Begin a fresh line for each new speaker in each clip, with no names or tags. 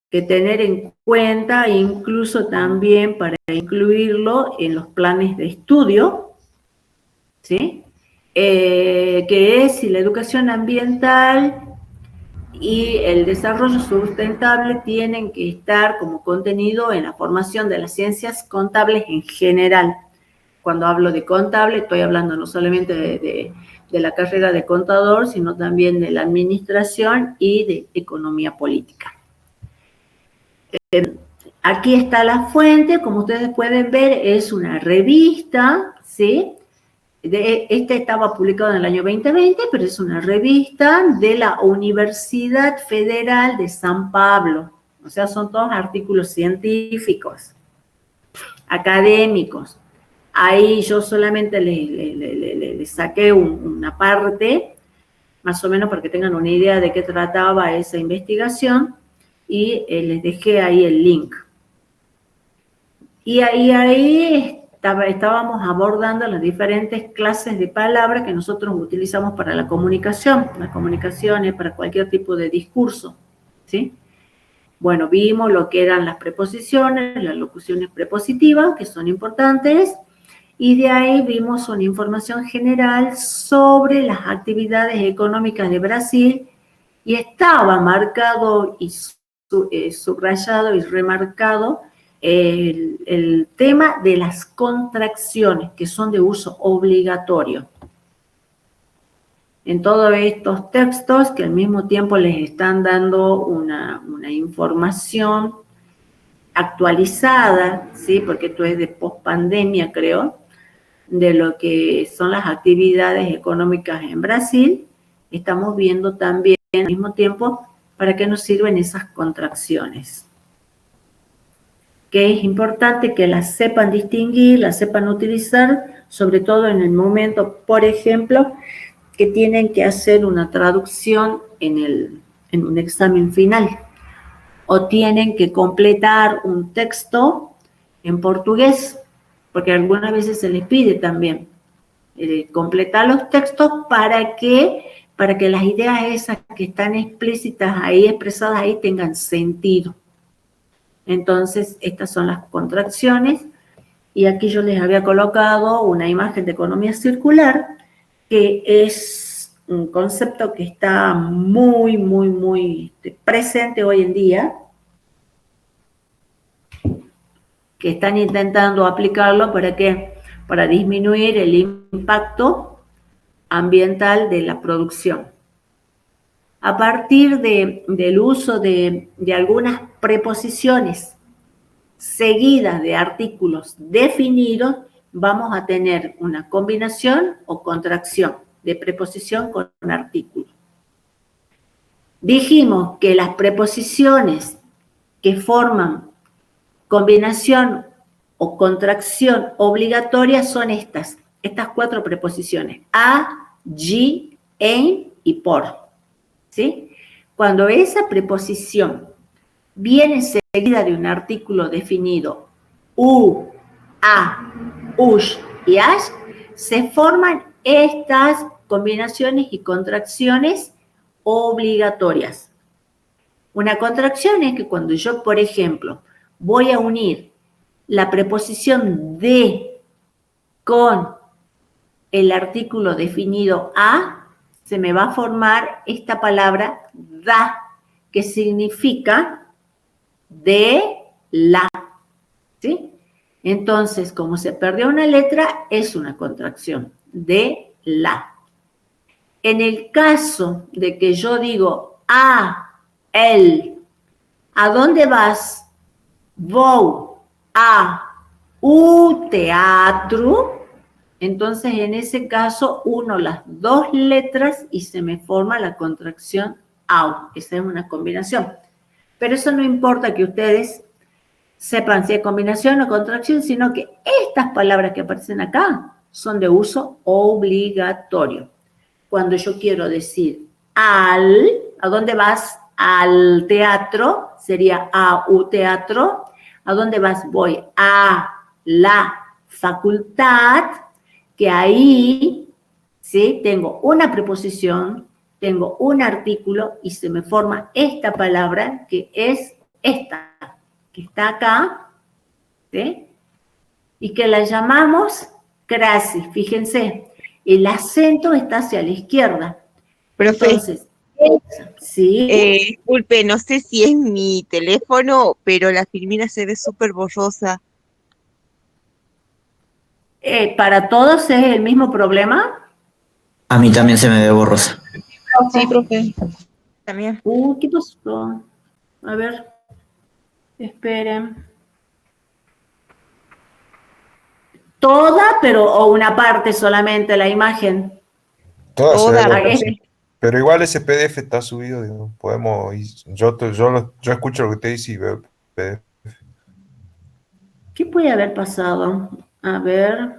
que tener en cuenta, incluso también para incluirlo en los planes de estudio, ¿sí? Que es si la educación ambiental y el desarrollo sustentable tienen que estar como contenido en la formación de las ciencias contables en general. Cuando hablo de contable, estoy hablando no solamente de la carrera de contador, sino también de la administración y de economía política. Aquí está la fuente, como ustedes pueden ver, es una revista, ¿sí? Este estaba publicado en el año 2020, pero es una revista de la Universidad Federal de San Pablo. O sea, son todos artículos científicos, académicos. Ahí yo solamente le saqué una parte, más o menos para que tengan una idea de qué trataba esa investigación, y les dejé ahí el link. Y ahí estábamos abordando las diferentes clases de palabras que nosotros utilizamos para la comunicación. La comunicación es para cualquier tipo de discurso, ¿sí? Bueno, vimos lo que eran las preposiciones, las locuciones prepositivas, que son importantes, y de ahí vimos una información general sobre las actividades económicas de Brasil, y estaba marcado y subrayado y remarcado el tema de las contracciones, que son de uso obligatorio. En todos estos textos, que al mismo tiempo les están dando una información actualizada, ¿sí? Porque esto es de pospandemia, creo, de lo que son las actividades económicas en Brasil, estamos viendo también al mismo tiempo para qué nos sirven esas contracciones. Que es importante que las sepan distinguir, las sepan utilizar, sobre todo en el momento, por ejemplo, que tienen que hacer una traducción en un examen final, o tienen que completar un texto en portugués, porque algunas veces se les pide también completar los textos para que las ideas esas que están explícitas ahí, expresadas ahí, tengan sentido. Entonces, estas son las contracciones, y aquí yo les había colocado una imagen de economía circular, que es un concepto que está muy, muy, muy presente hoy en día, que están intentando aplicarlo para disminuir el impacto ambiental de la producción. A partir del uso de algunas preposiciones seguidas de artículos definidos, vamos a tener una combinación o contracción de preposición con artículo. Dijimos que las preposiciones que forman combinación o contracción obligatoria son estas 4 preposiciones: a, allí, en y por. ¿Sí? Cuando esa preposición viene seguida de un artículo definido, a, ush y ash, se forman estas combinaciones y contracciones obligatorias. Una contracción es que cuando yo, por ejemplo, voy a unir la preposición de con el artículo definido a, se me va a formar esta palabra da, que significa de la, ¿sí? Entonces, como se perdió una letra, es una contracción, de la. En el caso de que yo digo a, el, ¿a dónde vas? Vou a un teatro. Entonces, en ese caso, uno las 2 letras y se me forma la contracción au. Esa es una combinación. Pero eso no importa que ustedes sepan si es combinación o contracción, sino que estas palabras que aparecen acá son de uso obligatorio. Cuando yo quiero decir al, ¿a dónde vas? Al teatro, sería a un teatro. ¿A dónde vas? Voy a la facultad, que ahí, ¿sí? Tengo una preposición, tengo un artículo y se me forma esta palabra que es esta, que está acá, ¿sí? Y que la llamamos crasi, fíjense, el acento está hacia la izquierda.
Profe,
Entonces, ¿sí?
disculpe, no sé si es mi teléfono, pero la filmina se ve súper borrosa.
¿Para todos es el mismo problema?
A mí también se me ve borrosa.
Sí, profe, también.
¿Qué pasó? A ver, esperen. ¿Toda, pero o una parte solamente, la imagen?
Todas se
Toda,
ven,
profe.
pero igual ese PDF está subido, digo, podemos, yo escucho lo que te dice y veo el PDF.
¿Qué puede haber pasado? A ver.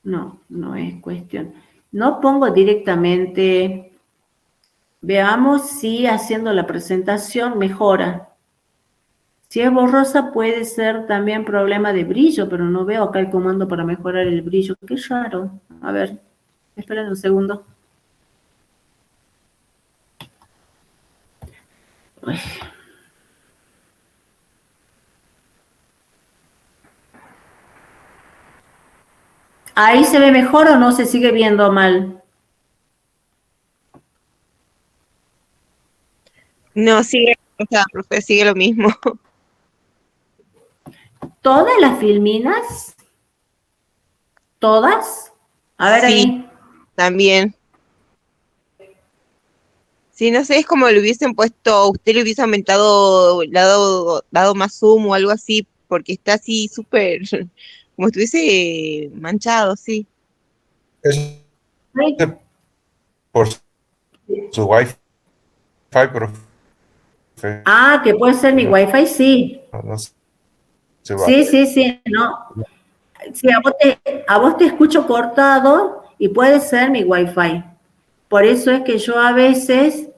No, no es cuestión. No pongo directamente. Veamos si haciendo la presentación mejora. Si es borrosa puede ser también problema de brillo, pero no veo acá el comando para mejorar el brillo. Qué raro. A ver, esperen un segundo. Uy. ¿Ahí se ve mejor o no se sigue viendo mal?
No, sigue, o sea, profe, sigue lo mismo.
¿Todas las filminas? ¿Todas? A ver
Sí,
ahí.
también. Sí, no sé, es como le hubiesen puesto, usted le hubiese aumentado, dado más zoom o algo así, porque está así súper, como estuviese manchado, sí.
Es
Ahí.
por su Wi-Fi, profe,
Ah, que puede ser mi
no,
Wi-Fi, sí.
no se va.
Sí, sí, sí, no. Sí, a vos te escucho cortado y puede ser mi Wi-Fi. Por eso es que yo a veces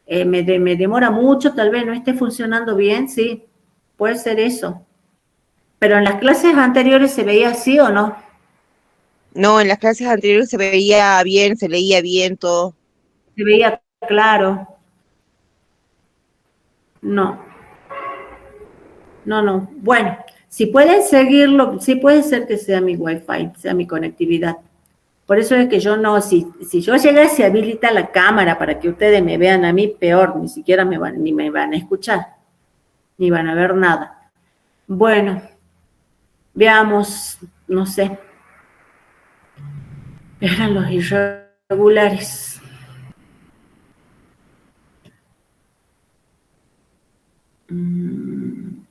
me demora mucho, tal vez no esté funcionando bien, sí, puede ser eso. Pero en las clases anteriores se veía así o no,
No, en las clases anteriores se veía bien, se leía bien todo.
se veía claro. No, no, no. Bueno, si pueden seguirlo, sí puede ser que sea mi Wi-Fi, sea mi conectividad. Por eso es que yo no, si yo llegase a habilitar la cámara para que ustedes me vean a mí, peor, ni siquiera ni me van a escuchar, ni van a ver nada. Bueno, veamos, no sé, eran los irregulares.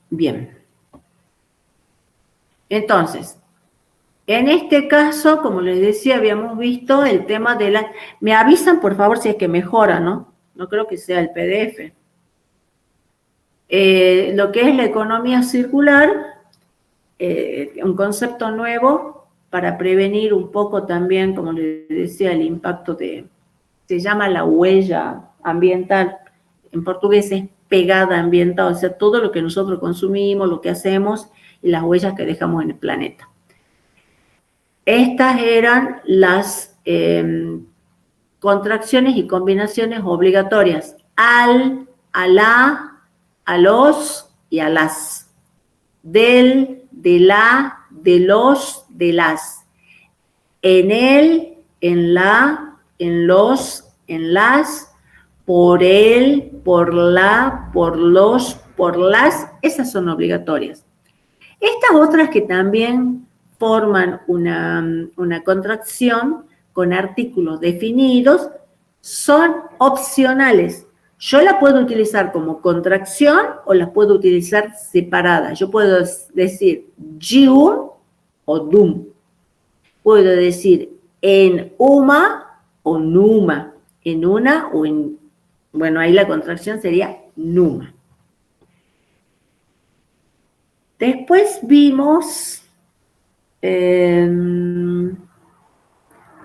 Bien. Entonces, en este caso, como les decía, habíamos visto el tema de la... Me avisan, por favor, si es que mejora, ¿no? No creo que sea el PDF. Lo que es la economía circular, un concepto nuevo para prevenir un poco también, como les decía, el impacto se llama la huella ambiental, en portugués es pegada ambiental, o sea, todo lo que nosotros consumimos, lo que hacemos y las huellas que dejamos en el planeta. Estas eran las contracciones y combinaciones obligatorias, al, a la, a los y a las, del, de la, de los, de las, en el, en la, en los, en las, por él, por la, por los, por las, esas son obligatorias. Estas otras que también forman una contracción con artículos definidos son opcionales. Yo la puedo utilizar como contracción o la puedo utilizar separada. Yo puedo decir dium o dum. Puedo decir en uma o numa. En una o en... Bueno, ahí la contracción sería numa. Después vimos...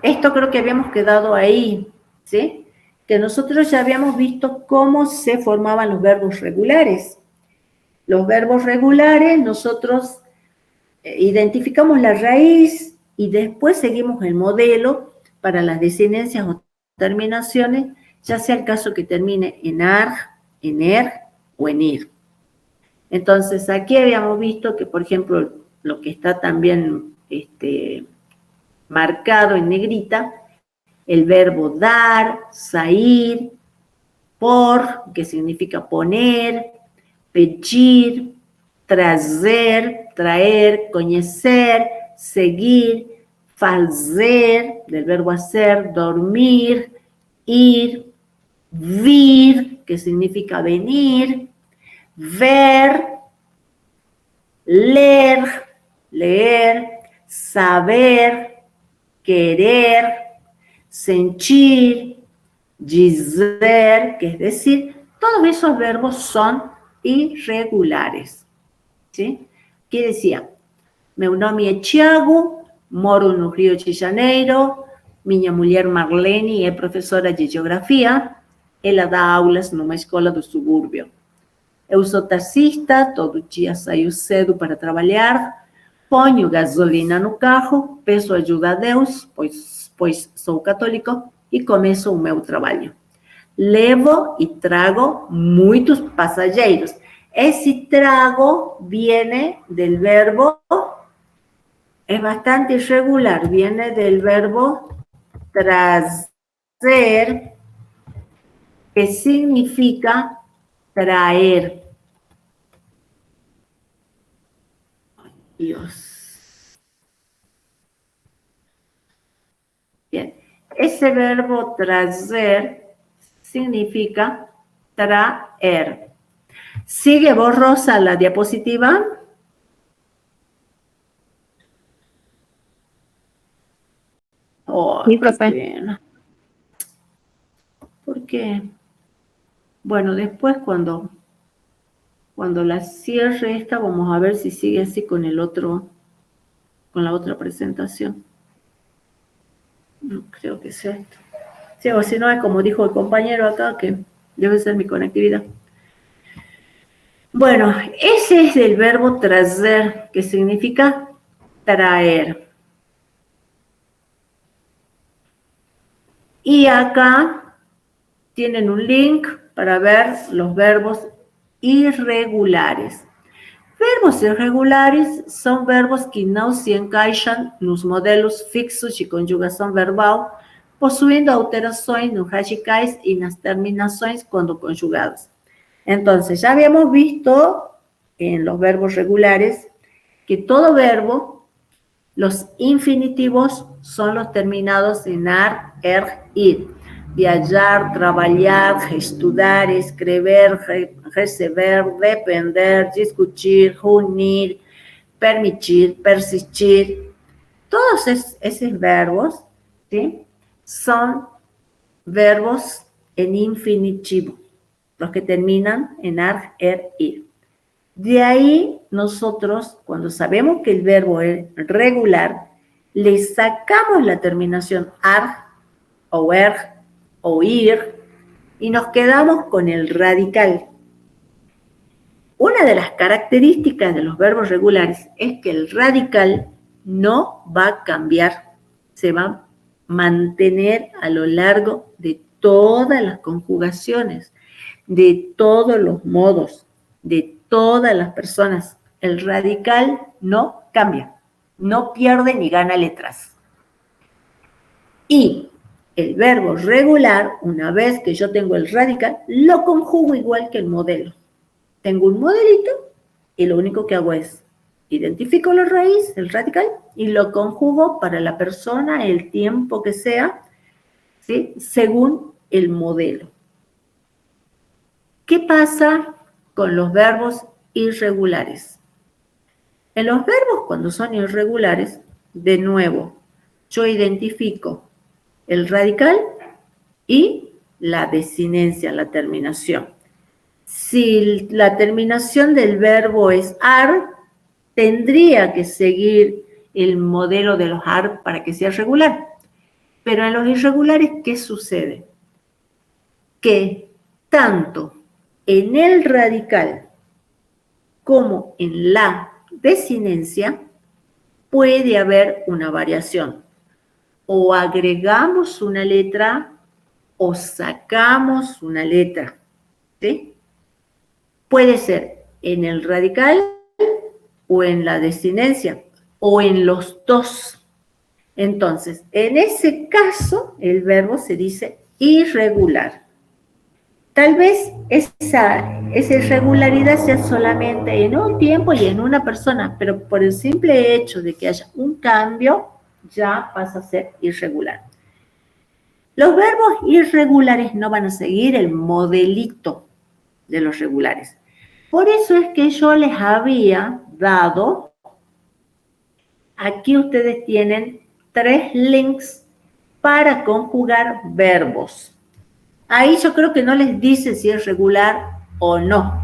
esto creo que habíamos quedado ahí, ¿sí? Que nosotros ya habíamos visto cómo se formaban los verbos regulares. Los verbos regulares, nosotros identificamos la raíz y después seguimos el modelo para las desinencias o terminaciones, ya sea el caso que termine en ARG, en er o en ir. Entonces, aquí habíamos visto que, por ejemplo, lo que está también marcado en negrita, el verbo dar, sair, por, que significa poner, pedir, trazer, traer, conocer, seguir, fazer, del verbo hacer, dormir, ir, vir, que significa venir, ver, leer, leer, saber, querer, sentir, dizer, que es decir, todos esos verbos son irregulares. ¿Sí? ¿Qué decía? Meu nome é Tiago, moro no Rio de Janeiro, minha mulher Marlene é professora de geografia, ela dá aulas numa escola do subúrbio. Eu sou taxista, todo dia saio cedo para trabalhar, ponho gasolina no carro, peço ajuda a Deus, pois sou católico, e começo o meu trabalho. Levo e trago muitos passageiros. Esse trago viene del verbo, es bastante irregular, viene del verbo trazer, que significa traer. Dios. Bien, ese verbo trazer significa traer. ¿Sigue borrosa la diapositiva? Oh,
Sí, profe.
bien. ¿Por qué? Bueno, después cuando la cierre esta, vamos a ver si sigue así con la otra presentación. No creo que sea esto. Sí, o si no, es como dijo el compañero acá, que debe ser mi conectividad. Bueno, ese es el verbo trazer, que significa traer. Y acá tienen un link para ver los verbos irregulares. Verbos irregulares são verbos que não se encaixam nos modelos fixos de conjugação verbal, possuindo alterações nos radicais e nas terminações quando conjugados. Entonces, ya habíamos visto en los verbos regulares que todo verbo, los infinitivos son los terminados en ar, ir. Viajar, trabalhar, estudar, escrever, receber, depender, discutir, unir, permitir, persistir. Todos esos verbos, ¿sí?, son verbos en infinitivo, los que terminan en ar, ir. De ahí nosotros, cuando sabemos que el verbo es regular, le sacamos la terminación ar o o ir y nos quedamos con el radical. Una de las características de los verbos regulares es que el radical no va a cambiar, se va a mantener a lo largo de todas las conjugaciones, de todos los modos, de todas las personas. El radical no cambia, no pierde ni gana letras. Y el verbo regular, una vez que yo tengo el radical, lo conjugo igual que el modelo. Tengo un modelito y lo único que hago es identifico la raíz, el radical, y lo conjugo para la persona, el tiempo que sea, ¿sí?, según el modelo. ¿Qué pasa con los verbos irregulares? En los verbos, cuando son irregulares, de nuevo, yo identifico el radical y la desinencia, la terminación. Si la terminación del verbo es ar, tendría que seguir el modelo de los ar para que sea regular. Pero en los irregulares, ¿qué sucede? Que tanto en el radical como en la desinencia puede haber una variación. O agregamos una letra o sacamos una letra, ¿sí? Puede ser en el radical o en la desinencia o en los dos. Entonces, en ese caso, el verbo se dice irregular. Tal vez esa irregularidad sea solamente en un tiempo y en una persona, pero por el simple hecho de que haya un cambio, ya pasa a ser irregular. Los verbos irregulares no van a seguir el modelito de los regulares. Por eso es que yo les había dado, aquí ustedes tienen 3 links para conjugar verbos. Ahí yo creo que no les dice si es regular o no.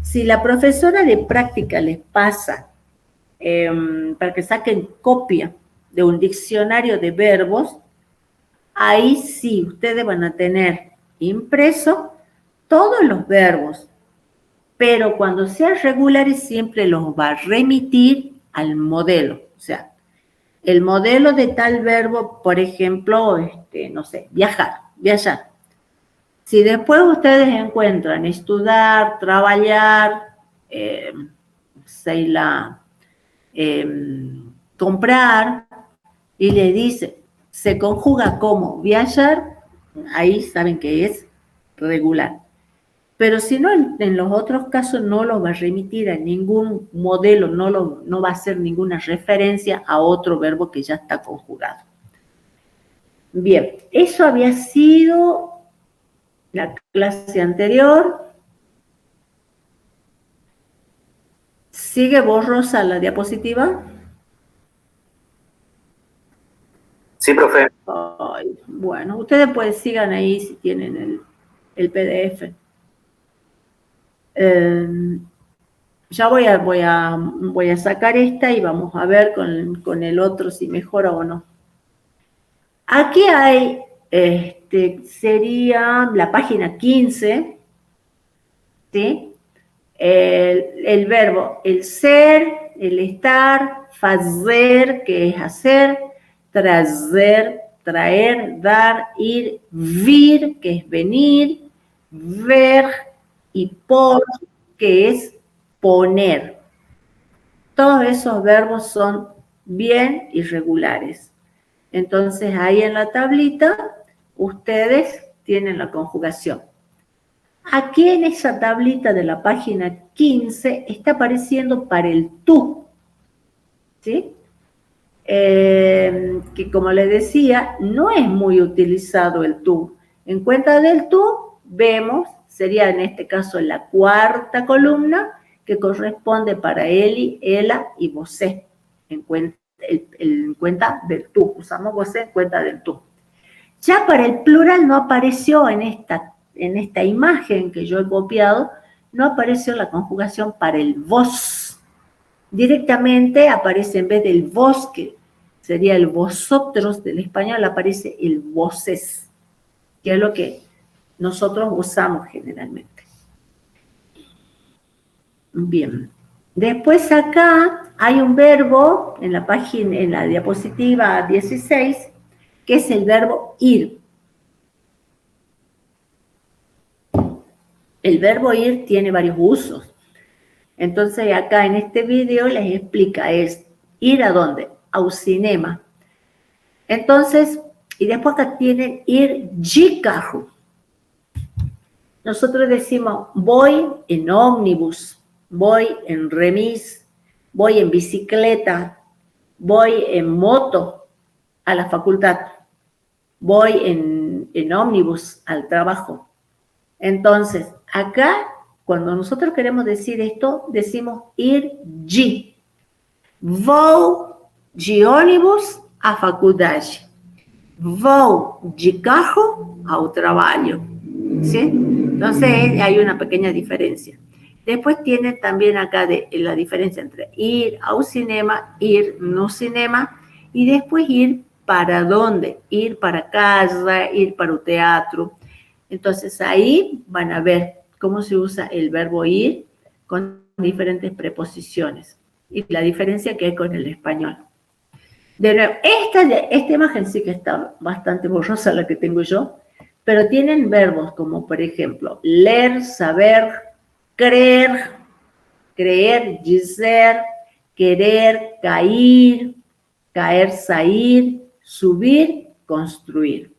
Si la profesora de práctica les pasa para que saquen copia de un diccionario de verbos, ahí sí ustedes van a tener impreso todos los verbos, pero cuando sean regulares siempre los va a remitir al modelo. O sea, el modelo de tal verbo, por ejemplo, no sé, viajar. Si después ustedes encuentran estudiar, trabajar, comprar, y le dice, se conjuga como viajar, ahí saben que es regular. Pero si no, en los otros casos no lo va a remitir a ningún modelo, no va a hacer ninguna referencia a otro verbo que ya está conjugado. Bien, eso había sido la clase anterior. ¿Sigue borrosa la diapositiva?
Sí, profe.
Ay, bueno, ustedes pues sigan ahí si tienen el PDF. Ya voy a sacar esta y vamos a ver con el otro si mejora o no. Aquí hay, sería la página 15, ¿sí? El verbo, el ser, el estar, fazer, que es hacer, trazer, traer, dar, ir, vir, que es venir, ver, y por, que es poner. Todos esos verbos son bien irregulares. Entonces, ahí en la tablita, ustedes tienen la conjugación. Aquí en esa tablita de la página 15 está apareciendo para el tú, ¿sí? Que como les decía, no es muy utilizado el tú. En cuenta del tú, vemos, sería en este caso la cuarta columna, que corresponde para Eli, ela y vosé, en cuenta del tú. Usamos vosé en cuenta del tú. Ya para el plural no apareció en esta imagen que yo he copiado, no apareció la conjugación para el vos. Directamente aparece en vez del vos, que sería el vosotros del español, aparece el voses, que es lo que nosotros usamos generalmente. Bien. Después acá hay un verbo en la página, en la diapositiva 16, que es el verbo ir. El verbo ir tiene varios usos. Entonces acá en este video les explica, es ir a dónde, a un cinema. Entonces, y después acá tienen ir de carro. Nosotros decimos voy en ómnibus, voy en remis, voy en bicicleta, voy en moto a la facultad, voy en ómnibus al trabajo. Entonces, acá, cuando nosotros queremos decir esto, decimos ir de. Vou de ônibus à faculdade. Vou de carro ao trabalho. ¿Sí? Entonces, hay una pequeña diferencia. Después tiene también acá la diferencia entre ir a un cinema, ir no cinema, y después ir para dónde, ir para casa, ir para un teatro. Entonces ahí van a ver cómo se usa el verbo ir con diferentes preposiciones y la diferencia que hay con el español. De nuevo, esta imagen sí que está bastante borrosa la que tengo yo, pero tienen verbos como por ejemplo leer, saber, Creer, creer, dizer, querer, cair, caer, sair, subir, construir.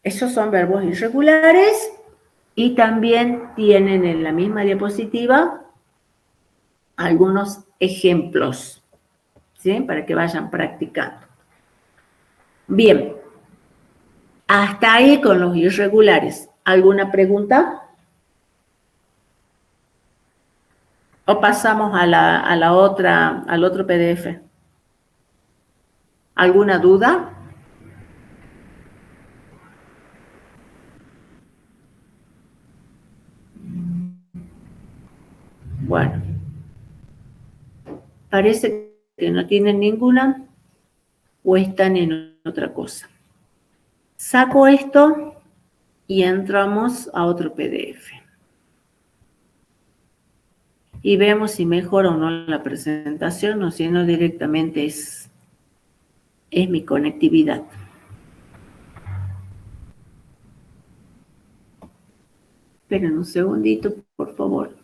Esos son verbos irregulares y también tienen en la misma diapositiva algunos ejemplos, ¿sí? Para que vayan practicando. Bien, hasta ahí con los irregulares. ¿Alguna pregunta? ¿O pasamos a la otra, al otro PDF? ¿Alguna duda? Bueno, parece que no tienen ninguna o están en otra cosa. Saco esto y entramos a otro PDF. Y vemos si mejora o no la presentación o si no directamente es mi conectividad. Esperen un segundito, por favor.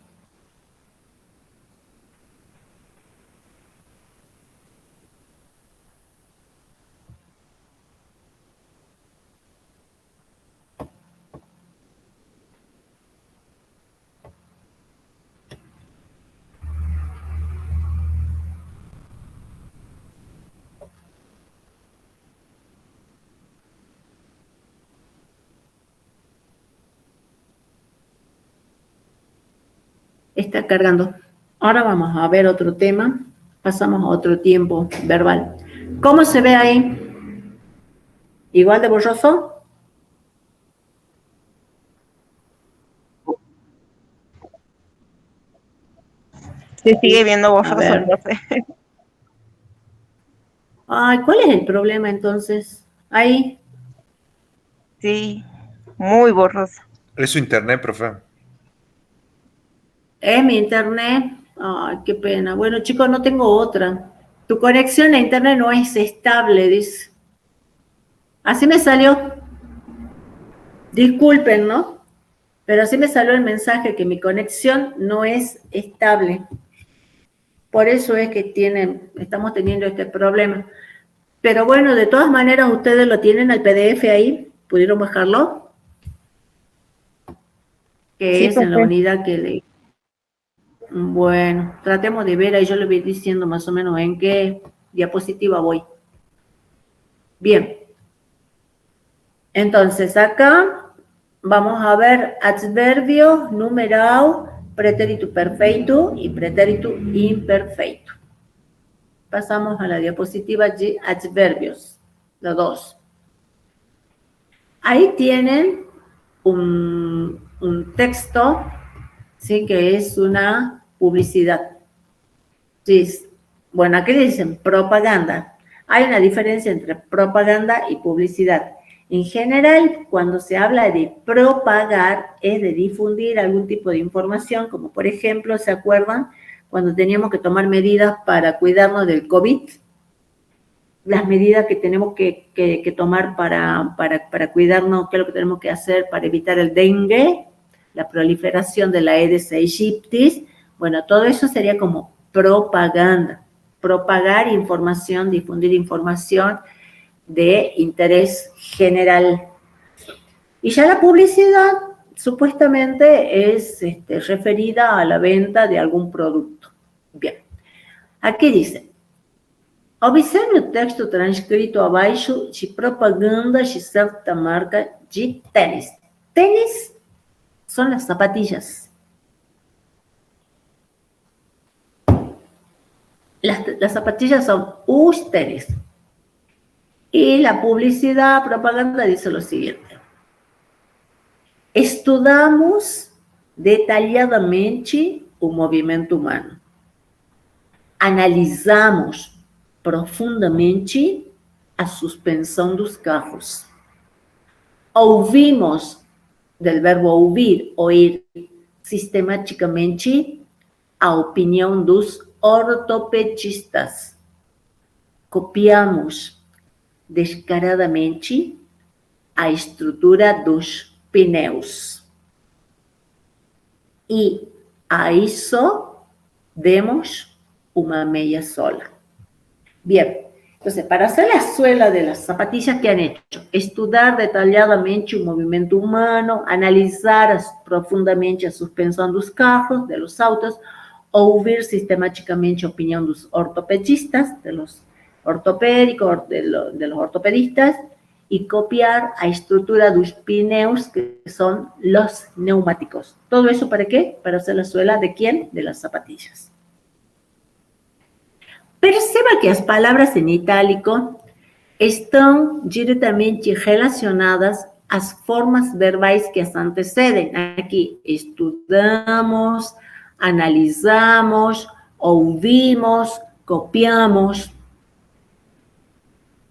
Está cargando. Ahora vamos a ver otro tema. Pasamos a otro tiempo verbal. ¿Cómo se ve ahí? ¿Igual de borroso?
Se sigue viendo borroso,
ver.
profe.
Ay, ¿cuál es el problema entonces? Ahí.
Sí, muy borroso.
Es su internet, profe.
Es mi internet. Ay, qué pena. Bueno, chicos, no tengo otra. Tu conexión a internet no es estable, dice. Así me salió. Disculpen, ¿no? Pero así me salió el mensaje que mi conexión no es estable. Por eso es que estamos teniendo este problema. Pero bueno, de todas maneras, ustedes lo tienen al PDF ahí. ¿Pudieron bajarlo? Que
Sí,
es en la
profe.
unidad que leí. Bueno, tratemos de ver, ahí yo le voy diciendo más o menos en qué diapositiva voy. Bien. Entonces, acá vamos a ver adverbio, numeral, pretérito perfeito y pretérito imperfeito. Pasamos a la diapositiva de adverbios, los dos. Ahí tienen un texto, ¿sí? Que es una publicidad. Sí, bueno, aquí dicen propaganda. Hay una diferencia entre propaganda y publicidad. En general, cuando se habla de propagar, es de difundir algún tipo de información, como por ejemplo, ¿se acuerdan? Cuando teníamos que tomar medidas para cuidarnos del COVID, las medidas que tenemos que tomar para cuidarnos, qué es lo que tenemos que hacer para evitar el dengue, la proliferación de la Aedes aegyptis, bueno, todo eso sería como propaganda, propagar información, difundir información de interés general. Y ya la publicidad supuestamente es referida a la venta de algún producto. Bien, aquí dice, observe o texto transcrito abaixo de propaganda de certa marca de tênis. Tênis son las zapatillas. Las zapatillas son os tênis. Y la publicidad, propaganda dice lo siguiente. Estudamos detalhadamente o movimento humano. Analisamos profundamente a suspensão dos carros. Ouvimos, del verbo ouvir, oír, sistematicamente a opinião dos ortopedistas. Copiamos descaradamente a estrutura dos pneus. y a isso demos una media sola. Bien, entonces, para hacer la suela de las zapatillas, ¿qué han hecho? Estudiar detalladamente un movimiento humano, analizar profundamente a suspensão dos carros, de los autos, ouvir sistemáticamente a opinión de los ortopedistas, de los ortopédicos, de los ortopedistas, y copiar a estructura de los pneus, que son los neumáticos. ¿Todo eso para qué? Para hacer la suela ¿de quién? De las zapatillas. Perceba que las palabras en itálico están directamente relacionadas a las formas verbais que as anteceden. Aquí estudamos, analizamos, ouvimos, copiamos,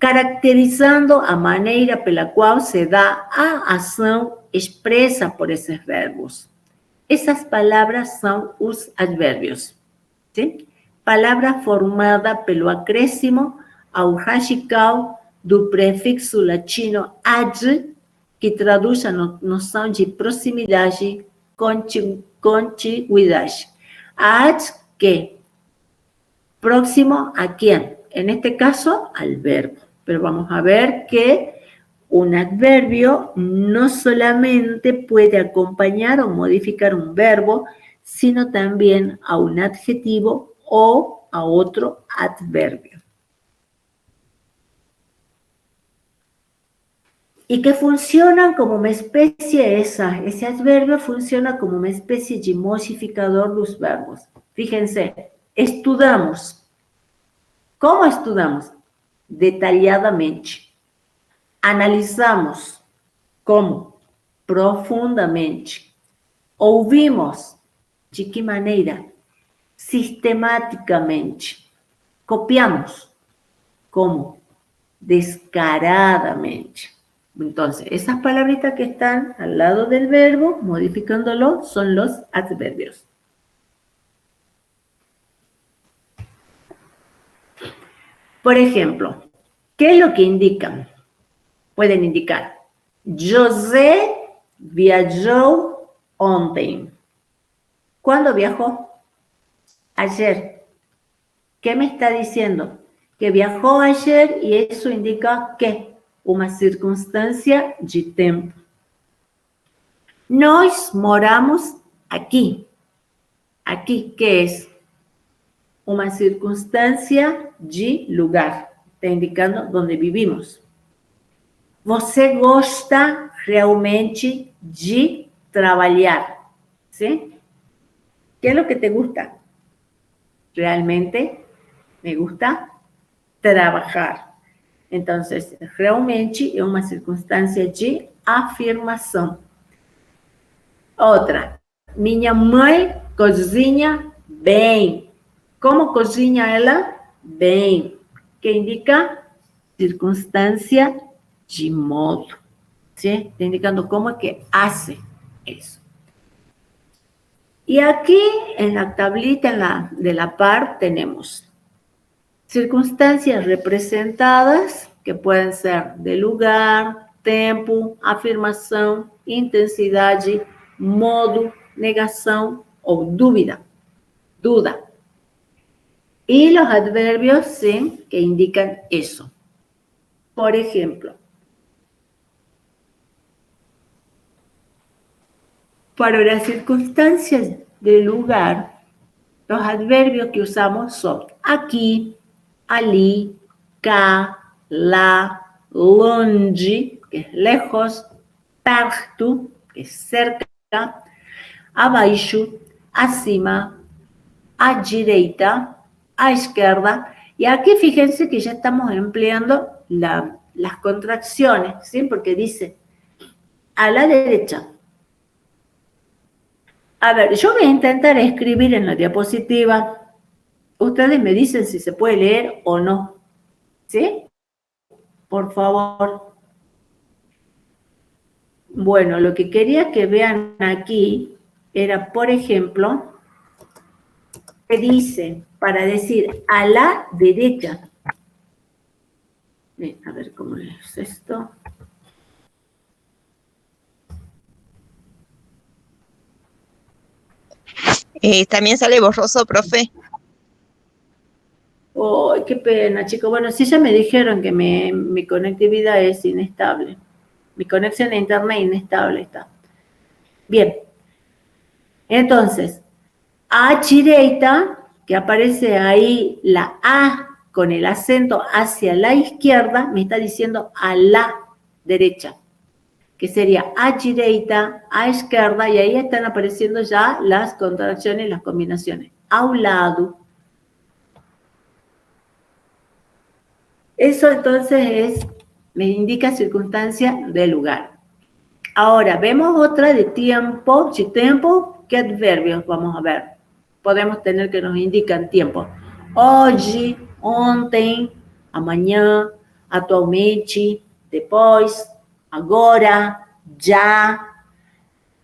caracterizando a maneira pela qual se dá a ação expressa por esses verbos. Essas palavras são os advérbios, ¿sí? Palavra formada pelo acréscimo ao radical do prefixo latino ad, que traduz a noção de proximidade, contiguidade. Ad, que próximo a quién? En este caso, al verbo. Pero vamos a ver que un adverbio no solamente puede acompañar o modificar un verbo, sino también a un adjetivo o a otro adverbio. Y que funcionan como una especie, ese adverbio funciona como una especie de modificador de los verbos. Fíjense, estudamos. ¿Cómo estudamos? Detalladamente. Analizamos. ¿Cómo? Profundamente. Ouvimos. ¿De qué manera? Sistemáticamente. Copiamos. ¿Cómo? Descaradamente. Entonces, esas palabritas que están al lado del verbo, modificándolo, son los adverbios. Por ejemplo, ¿qué es lo que indican? Pueden indicar, José viajó ontem. ¿Cuándo viajó? Ayer. ¿Qué me está diciendo? Que viajó ayer y eso indica ¿qué? Una circunstancia de tiempo. Nós moramos aquí. Aquí, ¿qué es? Una circunstancia de lugar. Está indicando dónde vivimos. Você gosta realmente de trabalhar, ¿sí? ¿Qué es lo que te gusta? Realmente me gusta trabajar. Entonces, realmente es una circunstancia de afirmação. Outra, minha mãe cozinha bem. Como cozinha ela? Bem. Que indica circunstancia de modo. ¿Sí? Está indicando cómo es que hace eso. Y aquí en la tablita de la par tenemos circunstancias representadas que pueden ser de lugar, tempo, afirmação, intensidade, modo, negação o dúvida. Duda. Y los adverbios, sí, que indican eso. Por ejemplo, para las circunstancias de lugar, los adverbios que usamos son aquí, ali, cá, lá, longe, que es lejos, perto, que es cerca, abaixo, acima, a direita, a izquierda. Y aquí fíjense que ya estamos empleando las contracciones, ¿sí? Porque dice a la derecha. A ver, yo voy a intentar escribir en la diapositiva. Ustedes me dicen si se puede leer o no. ¿Sí? Por favor. Bueno, lo que quería que vean aquí era, por ejemplo, que dice, para decir a la derecha. A ver cómo es esto.
También sale borroso, profe.
Oh, qué pena, chicos. Bueno, sí ya me dijeron que mi conectividad es inestable. Mi conexión a internet inestable está. Bien. Entonces, a direita, que aparece ahí la A con el acento hacia la izquierda, me está diciendo a la derecha, que sería a direita, a izquierda, y ahí están apareciendo ya las contracciones y las combinaciones. A un lado. Eso entonces me indica circunstancia de lugar. Ahora, vemos otra de tiempo. Si tiempo, ¿qué adverbios vamos a ver? Podemos tener que nos indican tiempo. Hoje, ontem, amanhã, atualmente, depois, agora, já,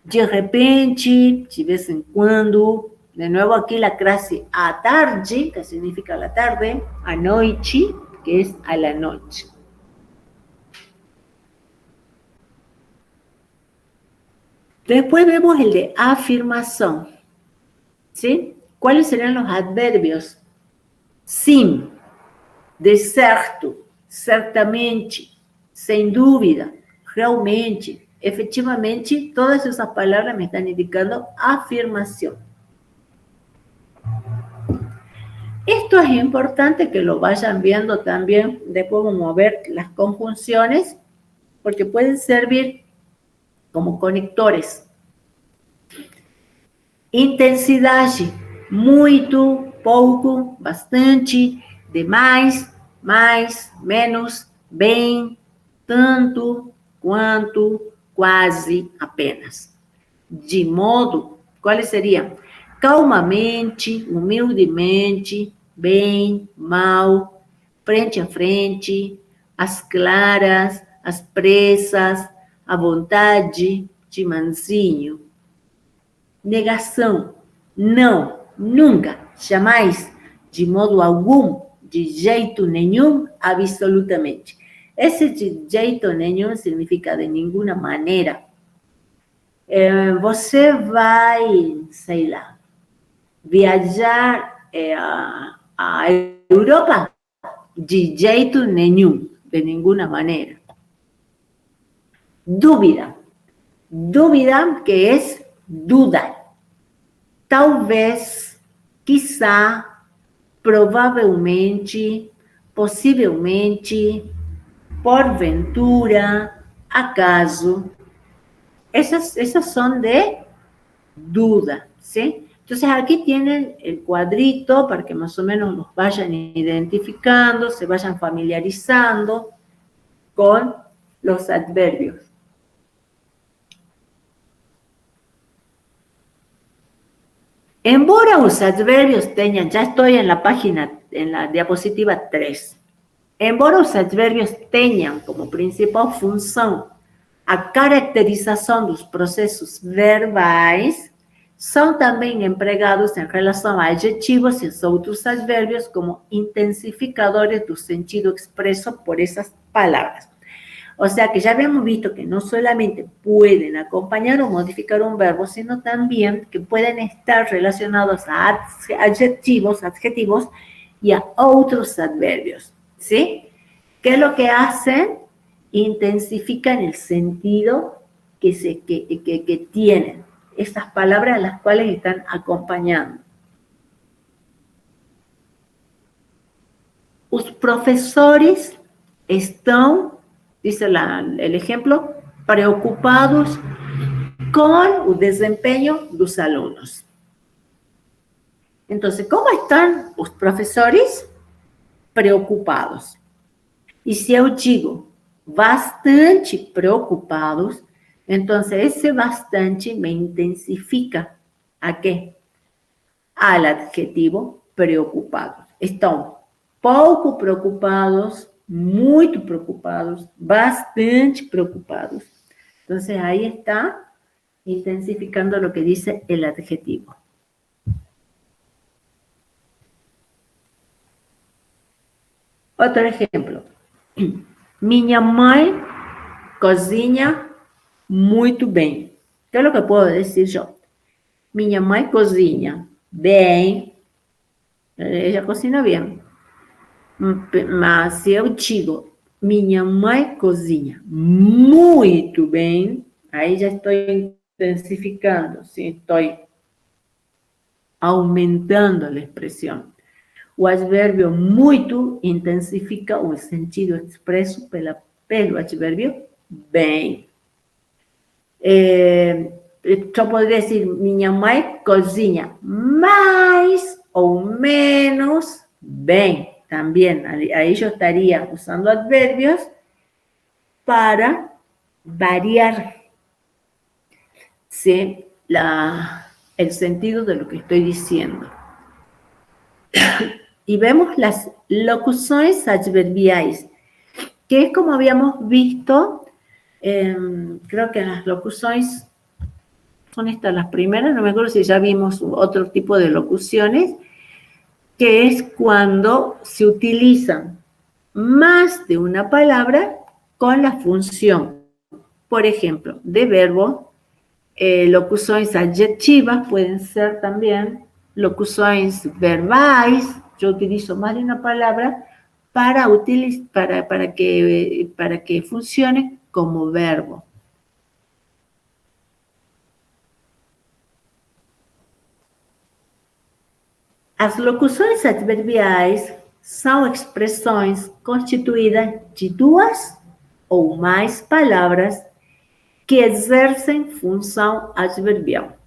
de repente, de vez em quando. De nuevo aquí la clase à tarde, que significa la tarde, à noite, que es a la noche. Después vemos el de afirmación, ¿sí? ¿Cuáles serían los adverbios? Sim, de certo, certamente, sem dúvida, realmente, efectivamente, todas esas palabras me están indicando afirmación. Esto es importante que lo vayan viendo también, después vamos a ver las conjunciones, porque pueden servir como conectores. Intensidade, muito, pouco, bastante, demais, mais, menos, bem, tanto, quanto, quase, apenas. De modo, quais seriam? Calmamente, humildemente, bem, mal, frente a frente, às claras, às pressas, à vontade, de mansinho. Negação, não, nunca, jamais, de modo algum, de jeito nenhum, absolutamente. Esse de jeito nenhum significa de nenhuma maneira. Você vai, sei lá, viajar a Europa? De jeito nenhum, de nenhuma maneira. Dúvida. Dúvida, que es duda. Talvez, quizá, provavelmente, possivelmente, porventura, acaso. Esas son de duda, ¿sí? Entonces aquí tienen el cuadrito para que más o menos los vayan identificando, se vayan familiarizando con los adverbios. Embora os adverbios tenham, já estou en la página, en la diapositiva 3, embora os adverbios tenham como principal função a caracterização dos processos verbais, são também empregados em relação a adjetivos e a outros adverbios como intensificadores do sentido expreso por essas palavras. O sea que ya habíamos visto que no solamente pueden acompañar o modificar un verbo, sino también que pueden estar relacionados a adjetivos y a otros adverbios, ¿sí? ¿Qué es lo que hacen? Intensifican el sentido que tienen estas palabras a las cuales están acompañando. Los profesores están, dice el ejemplo, preocupados con el desempeño de los alumnos. Entonces, ¿cómo están los profesores? Preocupados. Y si yo digo bastante preocupados, entonces ese bastante me intensifica ¿a qué? Al adjetivo preocupados. Están poco preocupados, muy preocupados, bastante preocupados. Entonces ahí está intensificando lo que dice el adjetivo. Otro ejemplo. Minha mãe cozinha muito bem. ¿Qué es lo que puedo decir yo? Minha mãe cozinha bem, ella cocina bien. Mas se eu digo, minha mãe cozinha muito bem, aí já estou intensificando, sim, estou aumentando a expressão. O advérbio muito intensifica o sentido expresso pelo advérbio bem. Eu poderia dizer, minha mãe cozinha mais ou menos bem. También, ahí yo estaría usando adverbios para variar, ¿sí? El sentido de lo que estoy diciendo. Y vemos las locuciones adverbiales, que es como habíamos visto, creo que las locuciones son estas las primeras, no me acuerdo si ya vimos otro tipo de locuciones, que es cuando se utilizan más de una palabra con la función. Por ejemplo, de verbo, locuciones adjetivas pueden ser también locuciones verbales. Yo utilizo más de una palabra para que funcione como verbo. As locuções adverbiais são expressões constituídas de duas ou mais palavras que exercem função adverbial.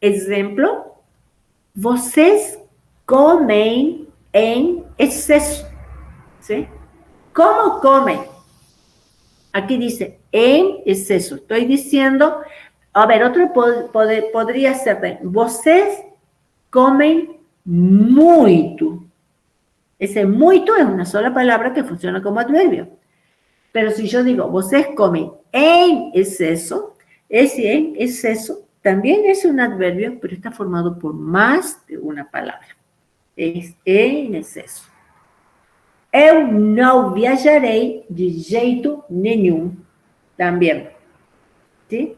Exemplo, vocês comem em excesso. ¿Sí? ¿Cómo comen? Aquí dice en exceso. Estoy diciendo, a ver, otro podría ser, vocês comem muito. Ese muito es una sola palabra que funciona como adverbio. Pero si yo digo, vocês comen en exceso, ese en exceso también es un adverbio, pero está formado por más de una palabra. Es en exceso. Eu não viajarei de jeito nenhum. También. ¿Sí?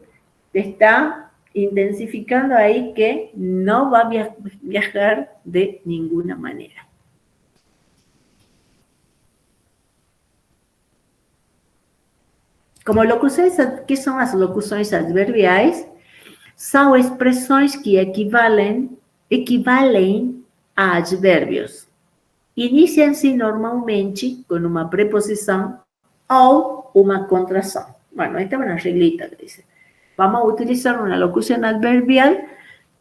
Está intensificando ahí que no va a viajar de ninguna manera. Como locuções, ¿qué son las locuções adverbiais? São expressões que equivalem a advérbios. Iniciam-se normalmente con una preposición o una contracción. Bueno, esta es una reglita que dice. Vamos a utilizar una locución adverbial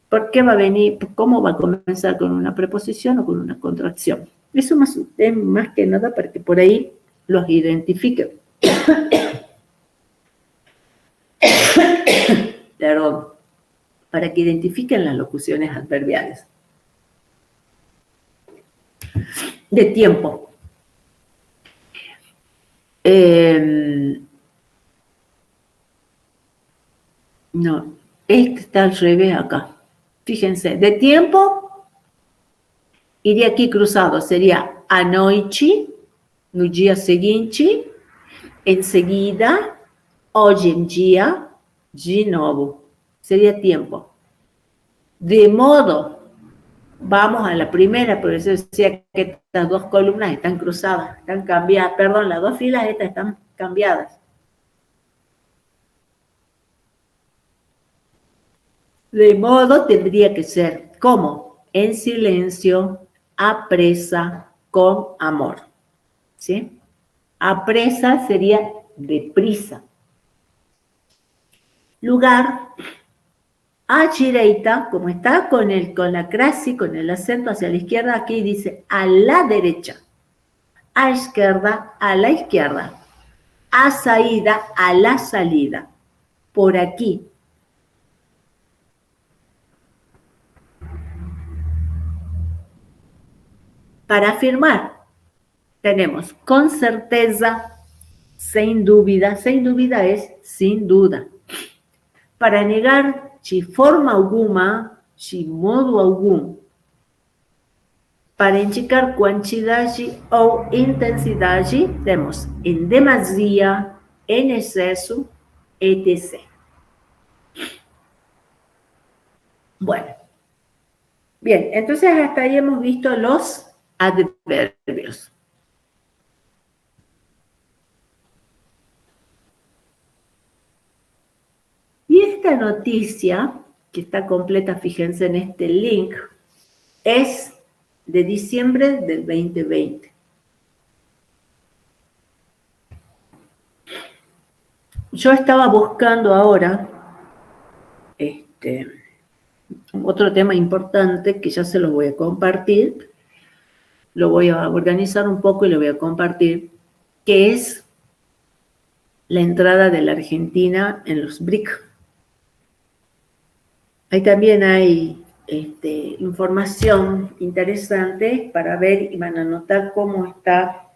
porque va a venir, cómo va a comenzar con una preposición o con una contracción. Eso es más que nada para que por ahí los identifiquen. Perdón. Para que identifiquen las locuciones adverbiales. De tiempo. No, este está al revés acá. Fíjense, de tiempo iría aquí cruzado, sería à noite, no dia seguinte, enseguida, hoje em dia, de novo. Sería tiempo. De modo. Vamos a la primera, por eso decía que estas dos columnas están cruzadas, están cambiadas, perdón, las dos filas estas están cambiadas. De modo tendría que ser como en silencio, apresa, con amor. ¿Sí? Apresa sería deprisa. Lugar. A direita, como está con la crase, con el acento hacia la izquierda, aquí dice a la derecha. A izquierda, a la izquierda. A saída, a la salida. Por aquí. Para afirmar, tenemos con certeza, sin dúvida. Sin dúvida es sin duda. Para negar, de forma alguma, de modo algum. Para indicar quantidade ou intensidade, temos em demasia, em excesso, etc. Bueno, Bien, entonces hasta ahí hemos visto los adverbios. Y esta noticia, que está completa, fíjense en este link, es de diciembre del 2020. Yo estaba buscando ahora otro tema importante que ya se lo voy a compartir, lo voy a organizar un poco y lo voy a compartir, que es la entrada de la Argentina en los BRIC. Ahí también hay información interesante para ver y van a notar cómo está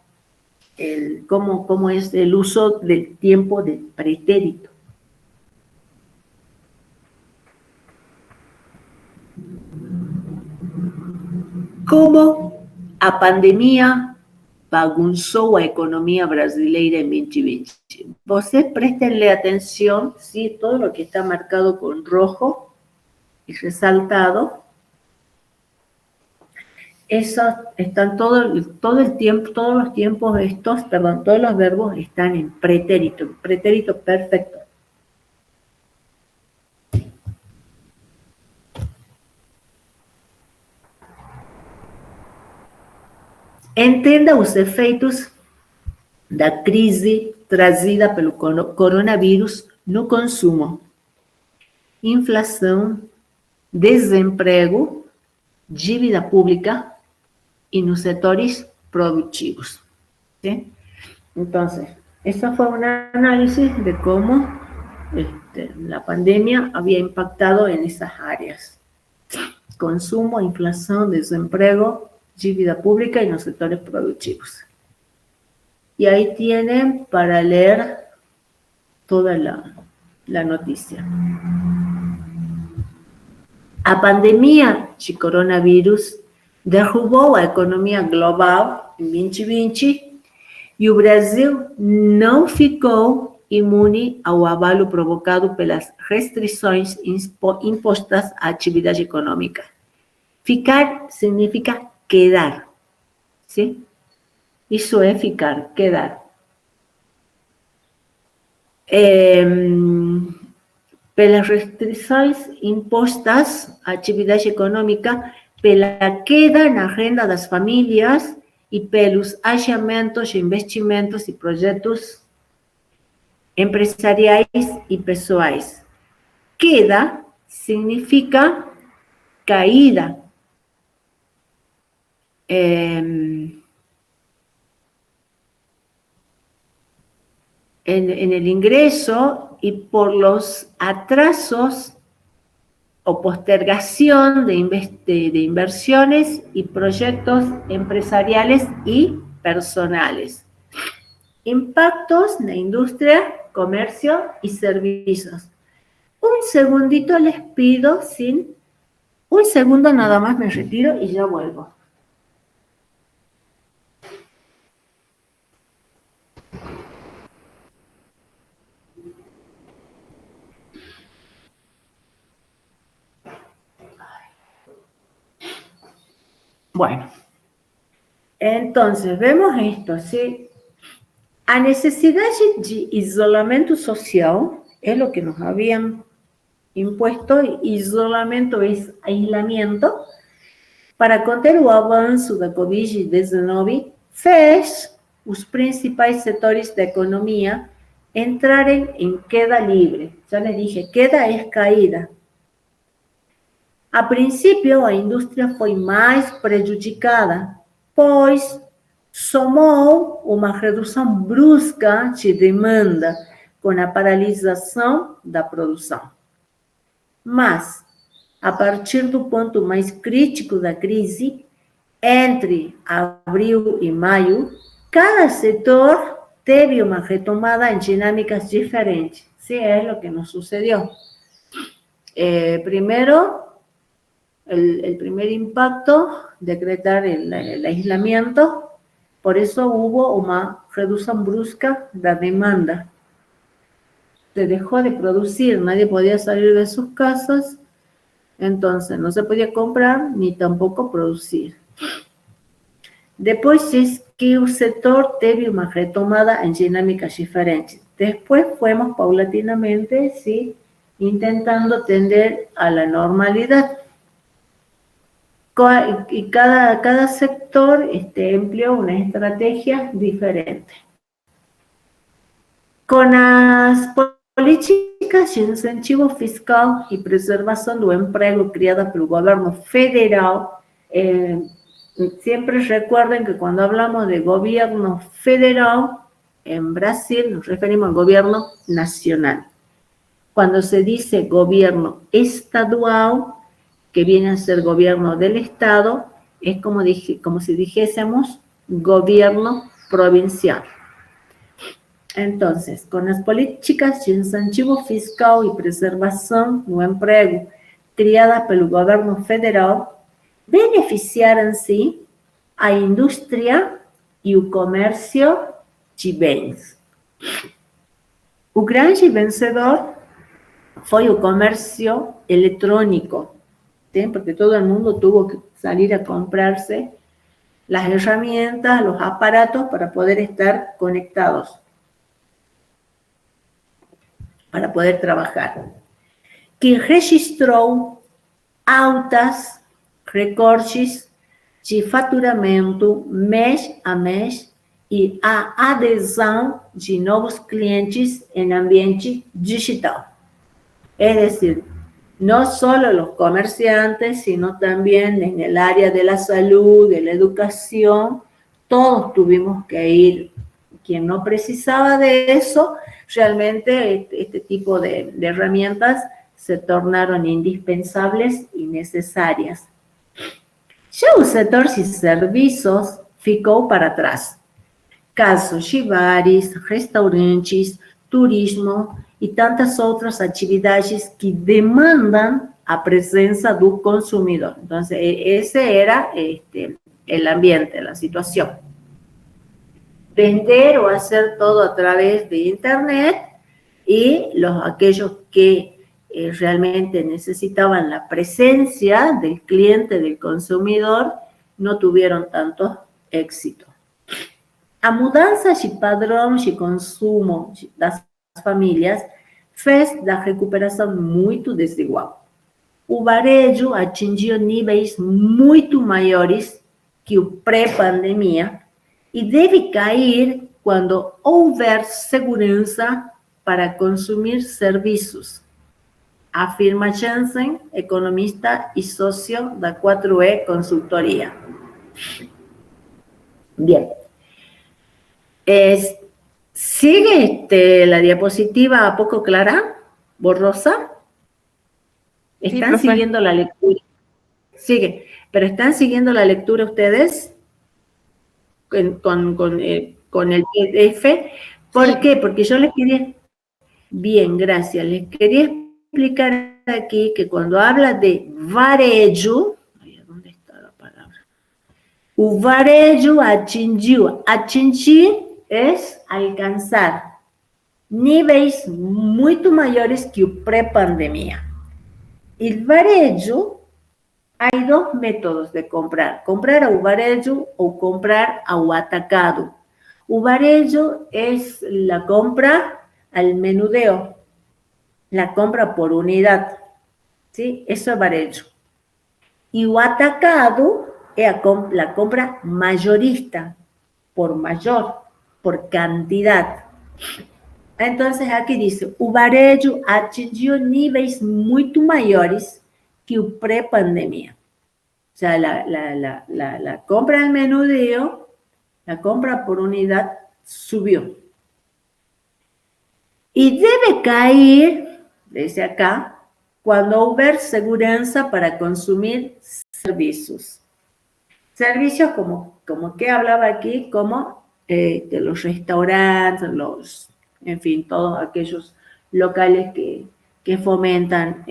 cómo es el uso del tiempo del pretérito. Como a pandemia bagunçou a economía brasileira en 2020. Vocês prestenle atención, ¿sí? Todo lo que está marcado con rojo y resaltado, esos están todo el tiempo, todos los tiempos estos, perdón, todos los verbos están en pretérito perfecto. Entenda os efeitos da crise trazida pelo coronavírus no consumo, inflação, desemprego, dívida pública y nos sectores productivos. ¿Sí? Entonces, eso fue un análisis de cómo la pandemia había impactado en esas áreas. Consumo, inflación, desempleo, dívida pública y los sectores productivos. Y ahí tienen para leer toda la noticia. A pandemia de coronavírus derrubou a economia global em 2020 e o Brasil não ficou imune ao abalo provocado pelas restrições impostas à atividade econômica. Ficar significa quedar, ¿sí? Isso é ficar, quedar. Pelas restrições impostas à atividade econômica, pela queda na renda das famílias e pelos ageamentos de investimentos e projetos empresariais e pessoais. Queda significa caída. En el ingreso y por los atrasos o postergación de inversiones y proyectos empresariales y personales. Impactos en la industria, comercio y servicios. Un segundito les pido, un segundo nada más me retiro y ya vuelvo. Bueno, entonces vemos esto, ¿sí? A necesidade de isolamento social es lo que nos habían impuesto. Isolamento es aislamiento para conter o avanço da Covid-19, fez os principais setores da economia entrarem em queda livre. Ya les dije, queda es caída. A princípio, a indústria foi mais prejudicada, pois somou uma redução brusca de demanda com a paralisação da produção. Mas, a partir do ponto mais crítico da crise, entre abril e maio, cada setor teve uma retomada em dinâmicas diferentes. Sí, es lo que nos sucedió. Primero, el primer impacto, decretar el aislamiento, por eso hubo una reducción brusca de la demanda. Se dejó de producir, nadie podía salir de sus casas, Entonces, não se podia comprar, nem tampouco produzir. Depois diz que o setor teve uma retomada em dinâmicas diferentes. Depois fomos paulatinamente, sí, intentando tender a la normalidad. Y cada sector empleó una estrategia diferente. Com as políticas de incentivo fiscal e preservação do emprego criadas pelo governo federal, siempre recuerden que cuando hablamos de gobierno federal, en Brasil nos referimos al gobierno nacional. Cuando se dice gobierno estadual, que viene a ser gobierno del Estado, es como si dijésemos gobierno provincial. Entonces, con las políticas de incentivo fiscal y preservación do emprego criadas pelo governo federal, beneficiaram-se a indústria e o comércio de bens. O grande vencedor foi o comércio eletrônico, ¿sí? Porque todo el mundo tuvo que salir a comprarse las herramientas, los aparatos para poder estar conectados, para poder trabajar, que registrou altas recortes de faturamento mês a mês e a adesão de novos clientes em ambiente digital. Es decir, no solo los comerciantes, sino también en el área de la salud, de la educación, todos tuvimos que ir. Quien no precisaba de eso, realmente este tipo de herramientas se tornaram indispensáveis e necessárias. Já o setor de serviços ficou para trás. Casos de bares, restaurantes, turismo e tantas outras atividades que demandam a presença do consumidor. Então, esse era o ambiente, a situação. Vender o hacer todo a través de Internet y aquellos que realmente necesitaban la presencia del cliente, del consumidor, no tuvieron tanto éxito. A mudança de padrão de consumo das famílias fez da recuperação muito desigual. O varejo atingiu níveis muito maiores que o pré-pandemia e deve cair quando houver segurança para consumir serviços, afirma Jensen, economista e sócio da 4E Consultoria. Bien. ¿Sigue la diapositiva poco clara, borrosa? ¿Están
Sí,
siguiendo la lectura? Sigue, pero ¿están siguiendo la lectura ustedes? Con el PDF. ¿Por qué? Porque yo les quería... Bien, gracias. Les quería explicar aquí que cuando habla de varejo... ¿Dónde está la palabra? O varejo atingiu. Atingir es alcanzar níveis muito maiores que o pré-pandemia. El varejo... Hay dos métodos de comprar. Comprar ao varejo ou comprar ao atacado. O varejo es la compra al menudeo, la compra por unidad, ¿sí? Eso es varejo. Y o atacado es la compra mayorista, por mayor, por cantidad. Entonces aquí dice, o varejo atingiu níveis muito maiores que o pré-pandemia. O sea, la compra al menudeo, la compra por unidad subió. Y debe caer, desde acá, cuando houver segurança para consumir servicios. Servicios como que hablaba aquí, como de los restaurantes, en fin, todos aquellos locales que fomentan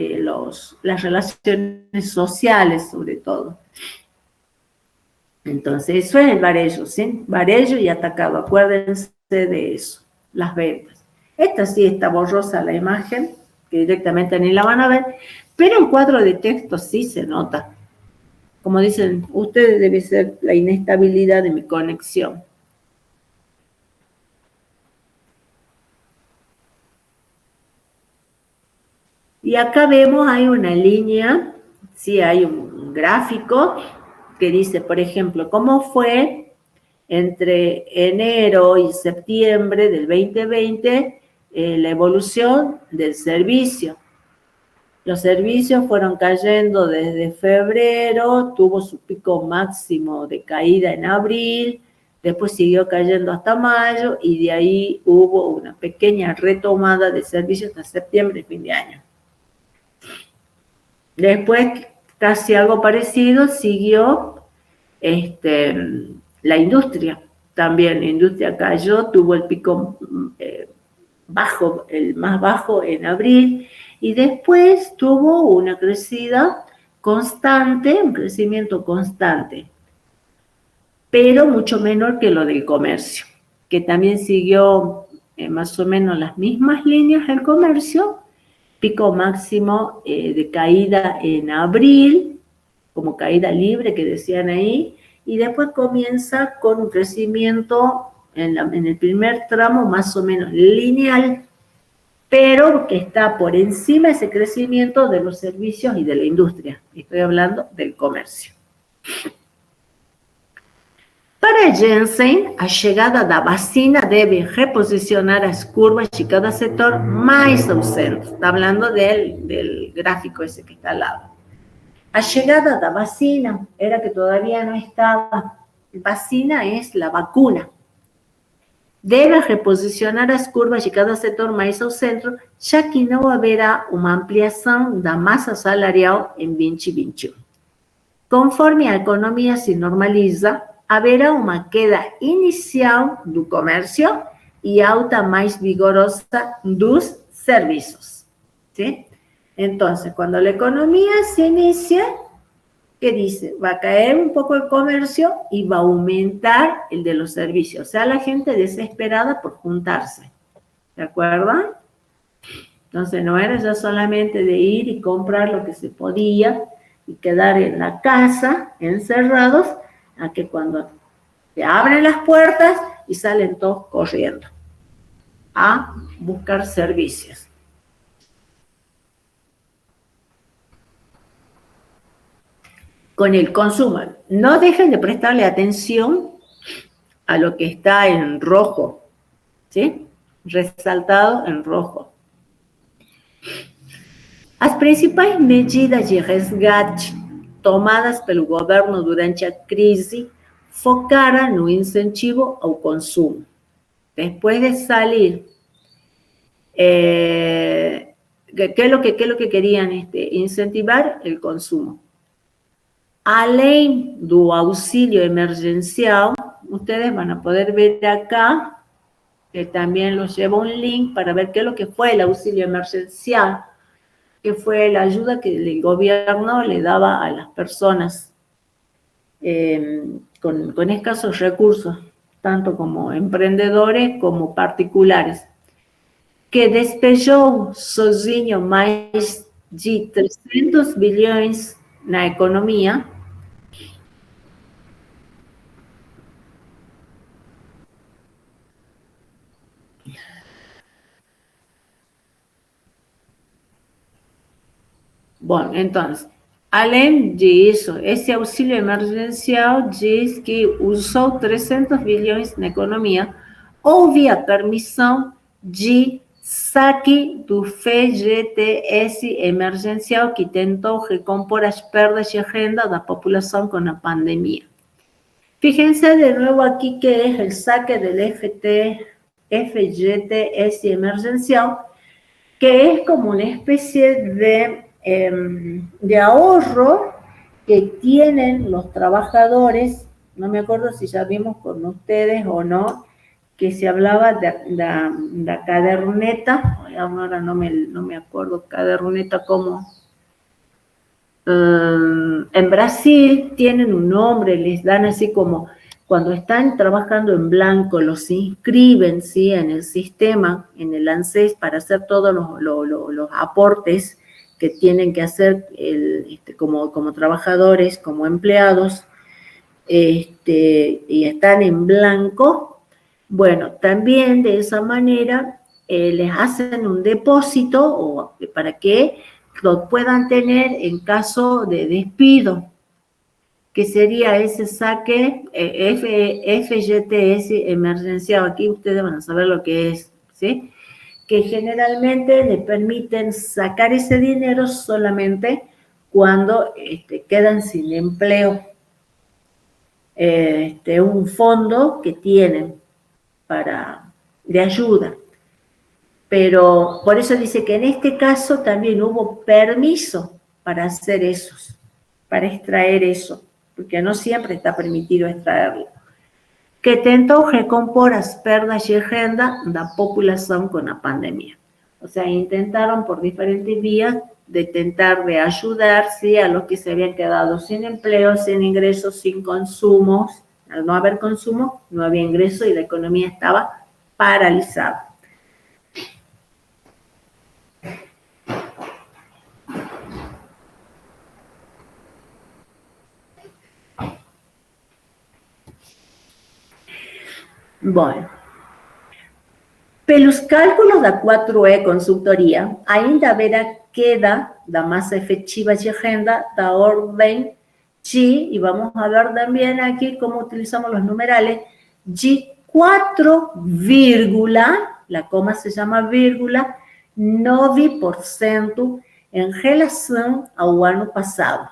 las relaciones sociales, sobre todo. Entonces, eso es el varejo, ¿sí? Varejo y atacado, acuérdense de eso, las ventas. Esta sí está borrosa la imagen, que directamente ni la van a ver, Pero en cuadro de texto sí se nota. Como dicen, ustedes debe ser la inestabilidad de mi conexión. Y acá vemos, hay una línea, sí, hay un gráfico que dice, por ejemplo, cómo fue entre enero y septiembre del 2020 la evolución del servicio. Los servicios fueron cayendo desde febrero, tuvo su pico máximo de caída en abril, después siguió cayendo hasta mayo y de ahí hubo una pequeña retomada de servicios hasta septiembre, fin de año. Después, casi algo parecido, siguió la industria. También la industria cayó, tuvo el pico bajo, el más bajo en abril, y después tuvo una crecida constante, un crecimiento constante, pero mucho menor que lo del comercio, que también siguió más o menos las mismas líneas el comercio, pico máximo de caída en abril, como caída libre que decían ahí, y después comienza con un crecimiento en el primer tramo más o menos lineal, pero que está por encima ese crecimiento de los servicios y de la industria. Estoy hablando del comercio. Para Jensen, a chegada da vacina debe reposicionar as curvas de cada setor mais ao centro. Está hablando del gráfico ese que está al lado. A llegada da vacina era que todavía no estaba. Vacina es la vacuna. Deve reposicionar as curvas de cada setor mais ao centro, já que não haverá uma ampliação da massa salarial em 2021. Conforme a economia se normaliza, haverá uma queda inicial do comércio e alta mais vigorosa dos serviços. ¿Sí? Entonces, cuando la economía se inicia, ¿qué dice? Va a caer un poco el comercio y va a aumentar el de los servicios. O sea, la gente desesperada por juntarse. ¿De acuerdo? Entonces, no era ya solamente de ir y comprar lo que se podía y quedar en la casa, encerrados, a que cuando se abren las puertas y salen todos corriendo a buscar servicios. Con el consumo, no dejen de prestarle atención a lo que está en rojo, ¿sí? Resaltado en rojo. As principais medidas de resgate tomadas pelo governo durante a crise focaram no incentivo ao consumo. Después de salir, ¿qué es lo que querían? Incentivar el consumo. Além do auxílio emergencial, ustedes van a poder ver acá, que también los lleva un link para ver qué es lo que fue el auxilio emergencial, que fue la ayuda que el gobierno le daba a las personas con escasos recursos, tanto como empreendedores como particulares, que despejou sozinho mais de 300 bilhões na economia. Bom, então, além disso, esse auxílio emergencial diz que usou 300 bilhões na economia. Houve a permissão de saque do FGTS emergencial que tentou recompor as perdas de renda da população com a pandemia. Fíjense de nuevo aquí que es el saque del FGTS emergencial, que es como una especie de ahorro que tienen los trabajadores. No me acuerdo si ya vimos con ustedes o no, que se hablaba de la caderneta, ahora no me acuerdo, caderneta como... en Brasil tienen un nombre, les dan así como cuando están trabajando en blanco, los inscriben, ¿sí? En el sistema, en el ANSES, para hacer todos los aportes que tienen que hacer como trabajadores, como empleados, y están en blanco, bueno, también de esa manera les hacen un depósito para que lo puedan tener en caso de despido, que sería ese saque FGTS emergencial. Aquí ustedes van a saber lo que es, ¿sí? Que generalmente les permiten sacar ese dinero solamente cuando quedan sin empleo. Un fondo que tienen de ayuda. Pero por eso dice que en este caso también hubo permiso para hacer esos, para extraer eso, porque no siempre está permitido extraerlo. Que tentou recompor as perdas de renda da população com a pandemia. O sea, intentaron por diferentes vías de tentar de ayudar, ¿sí?, a los que se habían quedado sin empleo, sin ingresos, sin consumos. Al no haber consumo, no había ingreso y la economía estaba paralizada. Bom, pelos cálculos da 4E Consultoria, ainda haverá queda da massa efectiva de renda da ordem de, y vamos a ver también aquí cómo utilizamos los numerales, de 4, la coma se llama vírgula, 9% em relação ao ano passado.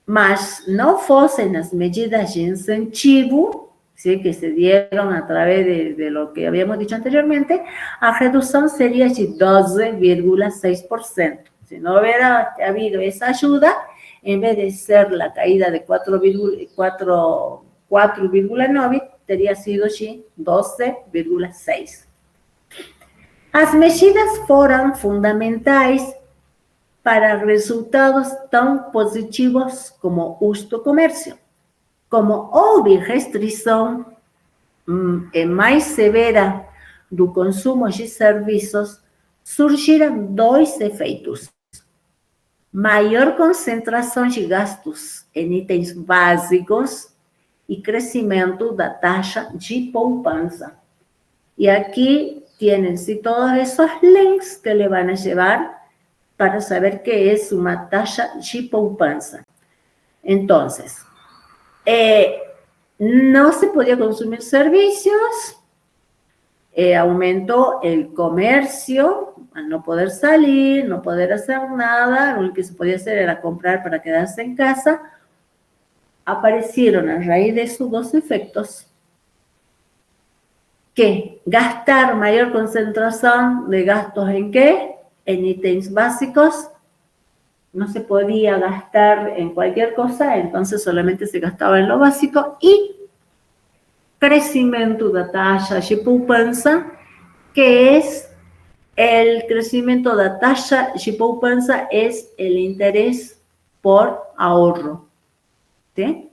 Mas não fossem as medidas de incentivo, ¿sí?, que se dieron a través de lo que habíamos dicho anteriormente, la reducción sería de 12,6%. Si no hubiera habido esa ayuda, en vez de ser la caída de 4,9, teria sido de 12,6. As medidas foram fundamentais para resultados tão positivos como justo comércio. Como houve restrição mais severa do consumo de serviços, surgiram dois efeitos. Maior concentração de gastos em itens básicos e crescimento da taxa de poupança. E aqui têm-se todos esses links que le van a llevar para saber que é uma taxa de poupança. Então, no se podía consumir servicios, aumentó el comercio, al no poder salir, no poder hacer nada, lo único que se podía hacer era comprar para quedarse en casa. Aparecieron a raíz de esos dos efectos que gastar mayor concentración de gastos ¿en qué? En ítems básicos. No se podía gastar en cualquier cosa, entonces solamente se gastaba en lo básico, y crecimiento da taxa de poupança, que es el crecimiento da taxa de poupança, es el interés por ahorro, ¿sí?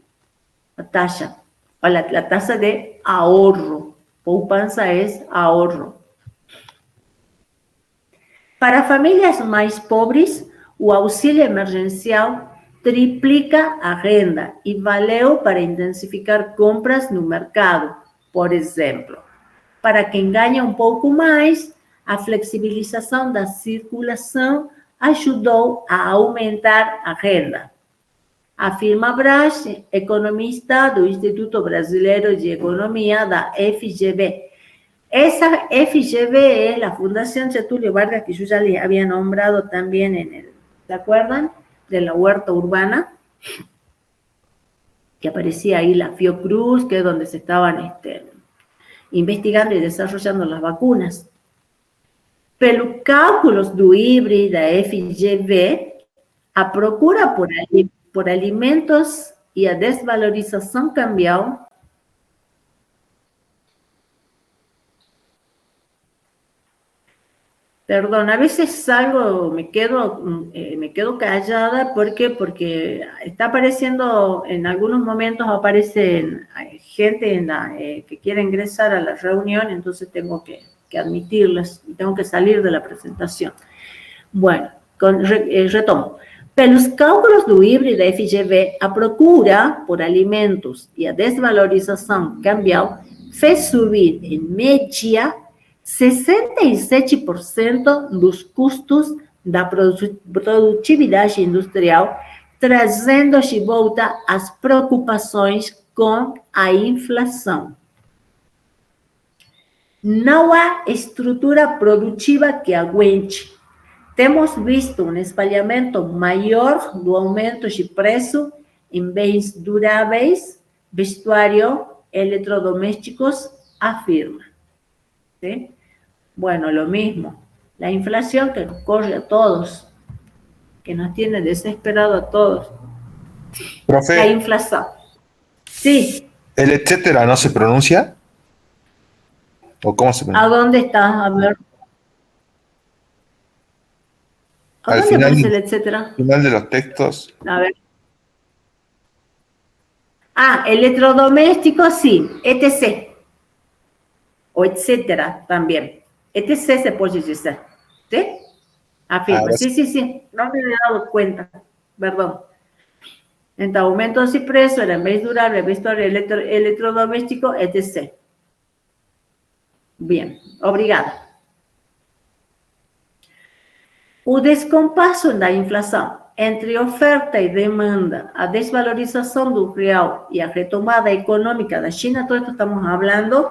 La taxa, o la tasa de ahorro, poupança es ahorro. Para familias más pobres, o auxílio emergencial triplica a renda e valeu para intensificar compras no mercado. Por exemplo, para quem ganha um pouco mais, a flexibilização da circulação ajudou a aumentar a renda. Afirma Braz, economista do Instituto Brasileiro de Economia, da FGV. Esa FGV es la Fundación Getúlio Vargas, que yo ya les había nombrado también ¿se acuerdan? De la huerta urbana, que aparecía ahí la Fiocruz, que es donde se estaban investigando y desarrollando las vacunas. Pelo cálculos do IBRI da FGV, a procura por alimentos y a desvalorización cambial Perdón, a veces salgo, me quedo callada porque está apareciendo, en algunos momentos aparecen gente que quiere ingresar a la reunión, entonces tengo que admitirles, tengo que salir de la presentación. Bueno, Retomo. Pelos cálculos do IBRE da FGV, a procura por alimentos e a desvalorização cambial fez subir, em média, 67% dos custos da produtividade industrial, trazendo de volta as preocupações com a inflação. Não há estrutura produtiva que aguente. Temos visto um espalhamento maior do aumento de preço em bens duráveis, vestuário, eletrodomésticos, afirma. ¿Sí? Bueno, lo mismo. La inflación que nos corre a todos, que nos tiene desesperado a todos.
Profe,
La inflación. Sí.
¿el etcétera no se pronuncia? ¿O cómo se pronuncia?
¿A dónde está? A ver. ¿A
Al
dónde
final,
aparece el etcétera?
final de los textos.
A ver. Ah, electrodomésticos, sí. ETC. O etcétera también. ETC se puede decir. ¿Sí? Afirma. Sí. No me he dado cuenta. Perdón. Entonces, aumentos y precios, en vez durable, vestuario electrodoméstico, etc. Bien, obrigada. O descompasso da inflação entre oferta e demanda, a desvalorização do real e a retomada econômica da China, todo esto estamos hablando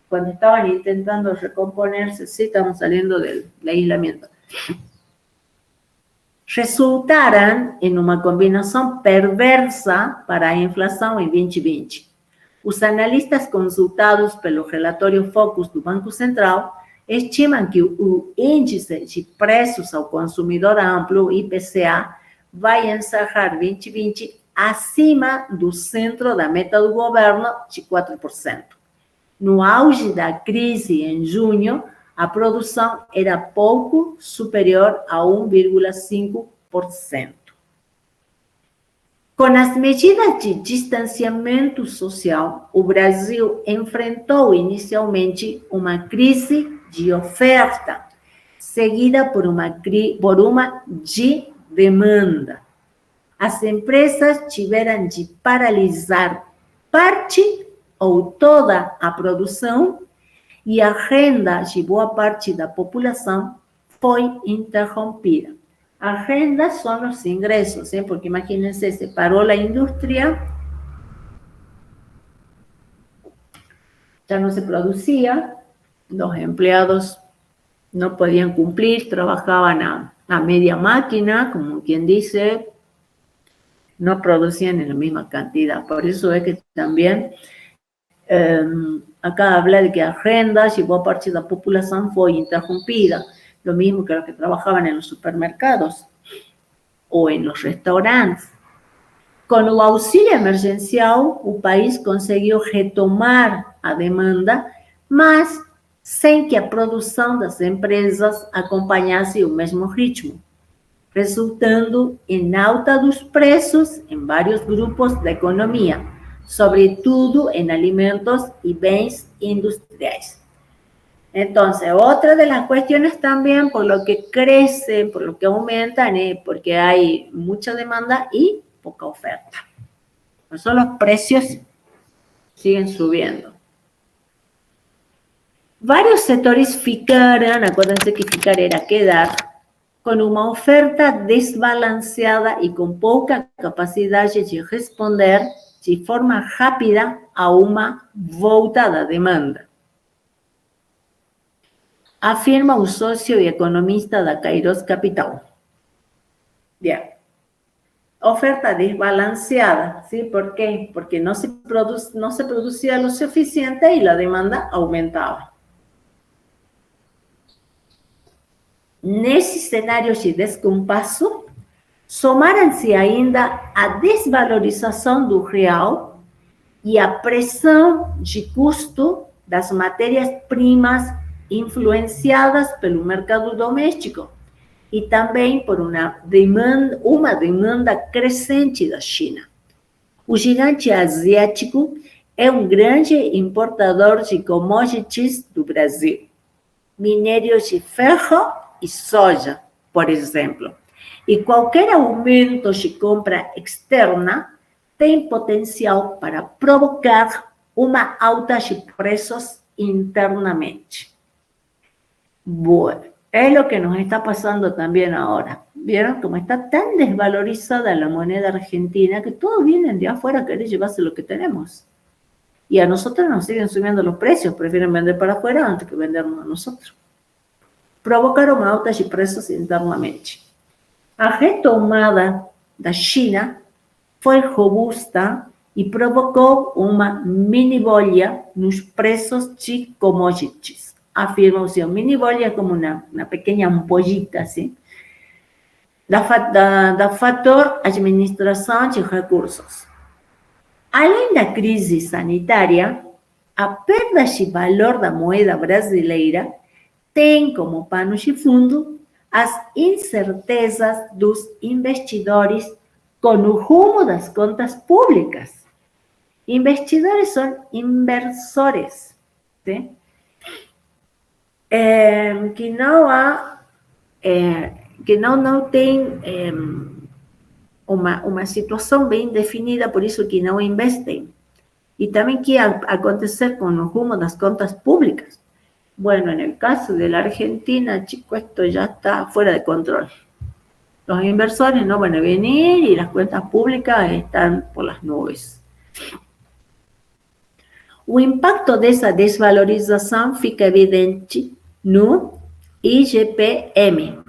cuando estaban intentando recomponerse, sí, estamos saliendo del aislamiento, resultaram em uma combinação perversa para a inflação em 2020. Os analistas consultados pelo relatório Focus do Banco Central estimam que o índice de preços ao consumidor amplo, IPCA, vai encerrar 2020 acima do centro da meta do governo de 4%. No auge da crise, em junho, a produção era pouco superior a 1,5%. Com as medidas de distanciamento social, o Brasil enfrentou inicialmente uma crise de oferta, seguida por uma de demanda. As empresas tiveram de paralisar parte ou toda a produção e a renda de boa parte da população foi interrompida. A renda são os ingressos, ¿eh? Porque imagínense, se parou a indústria, já não se produzia, los empleados no podían cumplir, trabajaban a media máquina, como quien dice, no producían en la misma cantidad. Por eso es que también acá habla de que a renda llevó a parte de la población fue interrumpida, lo mismo que los que trabajaban en los supermercados o en los restaurantes. Con el auxilio emergencial, el país consiguió retomar a demanda, mas sem que a produção das empresas acompanhasse o mesmo ritmo, resultando em alta dos preços em vários grupos da economia, sobretudo em alimentos e bens industriais. Então, outra das questões também, por lo que crece, por lo que aumenta, né? Porque há muita demanda e pouca oferta. Por isso, os preços siguen subiendo. Varios sectores ficaram, acuérdense que ficar era quedar, com uma oferta desbalanceada e com pouca capacidade de responder de forma rápida a uma volta da demanda. Afirma o sócio e economista da Kairos Capital. Bien. Oferta desbalanceada, ¿sí? ¿Por qué? Porque no se producía lo suficiente y la demanda aumentaba. Nesse cenário de descompasso, somaram-se ainda a desvalorização do real e a pressão de custo das matérias-primas influenciadas pelo mercado doméstico e também por uma demanda crescente da China. O gigante asiático é um grande importador de commodities do Brasil, minérios de ferro e soja, por exemplo. E qualquer aumento de compra externa tem potencial para provocar uma alta de preços internamente. Bueno, es lo que nos está pasando también ahora. ¿Vieron cómo está tan desvalorizada la moneda argentina que todos vienen de afuera a querer llevarse lo que tenemos? Y a nosotros nos siguen subiendo los precios, prefieren vender para afuera antes que vendernos a nosotros. Provocaram altas de preços internamente. A retomada da China foi robusta e provocou uma mini bolha nos preços de commodities. Afirma o senhor, mini bolha é como uma pequena ampollita, assim, da fator administração de recursos. Além da crise sanitária, a perda de valor da moeda brasileira tem como pano de fundo as incertezas dos investidores com o rumo das contas públicas. Investidores são inversores, ¿sí? Que não tem uma situação bem definida, por isso que não investem. E também que acontecer com o rumo das contas públicas. Bueno, en el caso de la Argentina, chicos, esto ya está fuera de control. Los inversores no van a venir y las cuentas públicas están por las nubes. O impacto dessa desvalorização fica evidente no IGPM.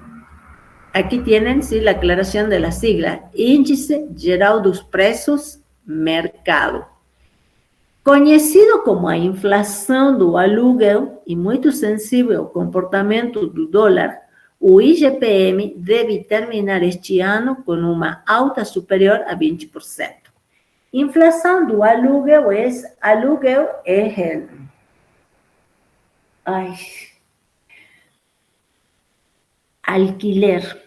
Aquí tienen, sí, la aclaración de la sigla, Índice Geral dos Preços Mercado. Conhecido como a inflação do aluguel e muito sensível ao comportamento do dólar, o IGPM deve terminar este ano com uma alta superior a 20%. Inflação do aluguel é alquiler,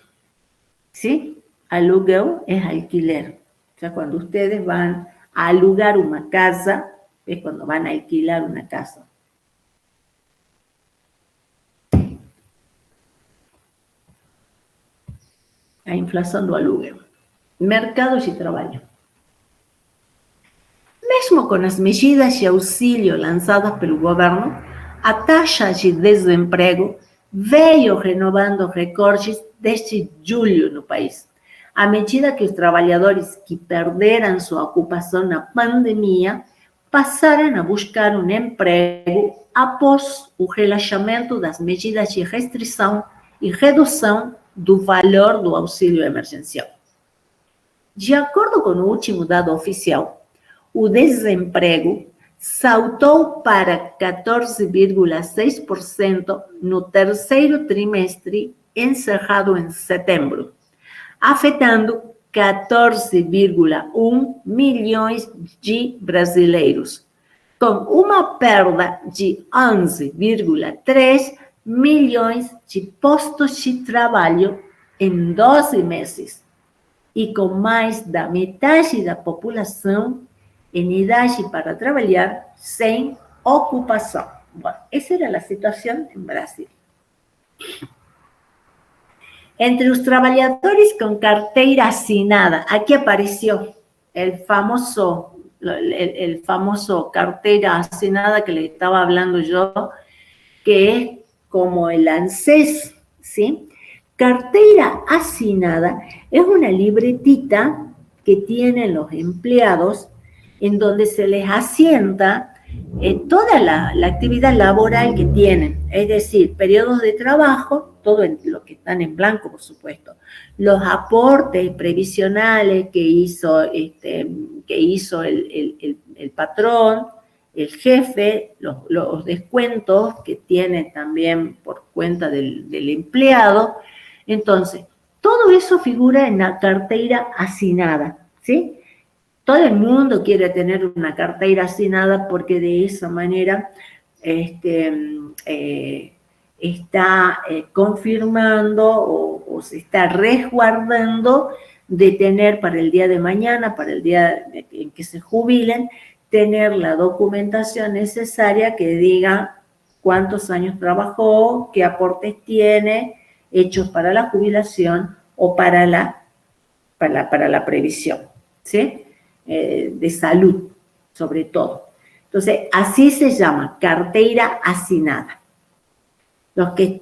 ¿sí? Aluguel es alquiler. O sea, cuando ustedes van a alugar una casa, es cuando van a alquilar una casa. A inflação do aluguel. Mercado de trabalho. Mesmo com as medidas de auxílio lançadas pelo governo, a taxa de desemprego veio renovando recortes desde julho no país. À medida que os trabalhadores que perderam sua ocupação na pandemia passaram a buscar um emprego após o relaxamento das medidas de restrição e redução do valor do auxílio emergencial. De acordo com o último dado oficial, o desemprego saltou para 14,6% no terceiro trimestre, encerrado em setembro, afetando 14,1 milhões de brasileiros, com uma perda de 11,3 milhões de postos de trabalho em 12 meses, e com mais da metade da população em idade para trabalhar sem ocupação. Bueno, essa era a situação em Brasil. Entre os trabalhadores com carteira assinada, aqui apareceu el famoso carteira assinada que le estaba hablando yo, que es como el ANSES, ¿sí? Carteira asignada es una libretita que tienen los empleados en donde se les asienta toda la actividad laboral que tienen, es decir, periodos de trabajo, todo lo que están en blanco, por supuesto, los aportes previsionales que hizo el patrón, el jefe, los descuentos que tiene también por cuenta del empleado. Entonces, todo eso figura en la carteira asignada, ¿sí? Todo el mundo quiere tener una carteira asignada porque de esa manera está confirmando o se está resguardando de tener para el día de mañana, para el día en que se jubilen, tener la documentación necesaria que diga cuántos años trabajó, qué aportes tiene, hechos para la jubilación o para la previsión, ¿sí? De salud, sobre todo. Entonces, así se llama, carteira assinada. Los que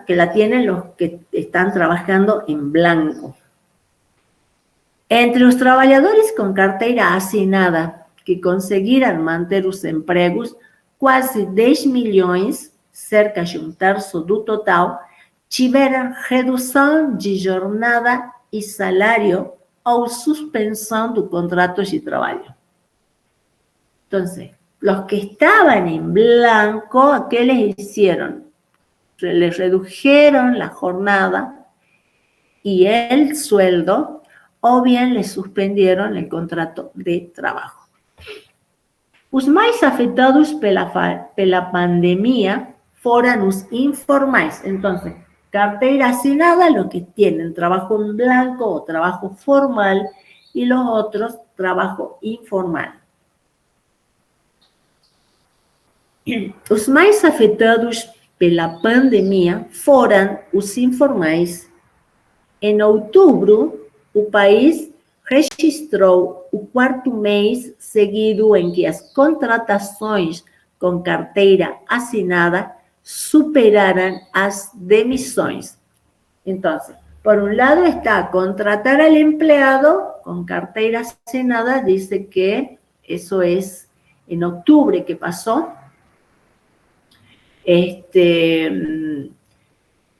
la tienen los que están trabajando en blanco. Entre los trabajadores con carteira assinada que conseguiram manter os empregos, quase 10 milhões, cerca de terço do total, tiveram redução de jornada e salário ou suspensão do contrato de trabalho. Entonces, los que estaban en blanco, ¿qué les hicieron? Les redujeron la jornada y el sueldo, o bien les suspendieron el contrato de trabajo. Os mais afetados pela pandemia foram os informais. Entonces, carteira assinada, los que tienen trabajo en blanco o trabajo formal, y los otros, trabajo informal. Os mais afetados pela pandemia foram os informais. Em outubro, o país registrou o quarto mês seguido em que as contratações com carteira assinada superaram as demissões. Então, por um lado está contratar al empleado con carteira asinada, dice que eso es en octubre que pasó.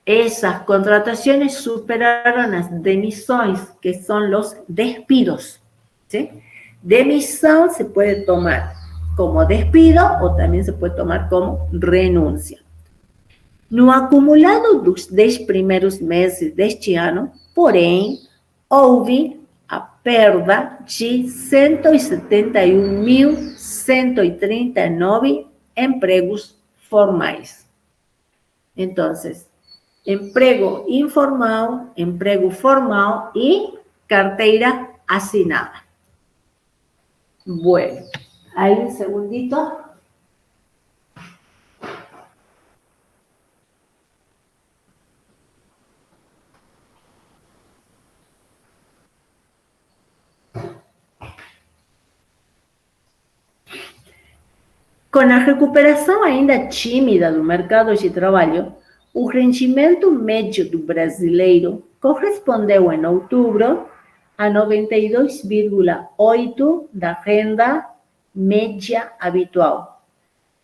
Esas contrataciones superaron las demisiones, que son los despidos, ¿sí? Demisión se puede tomar como despido o también se puede tomar como renuncia. No acumulado dos 10 primeiros meses deste ano, porém, houve a perda de 171.139 empregos formais. Então, emprego informal, emprego formal e carteira assinada. Bueno, aí um segundito. Com a recuperação ainda tímida do mercado de trabalho, o rendimento médio do brasileiro correspondeu em outubro a 92,8% da renda média habitual,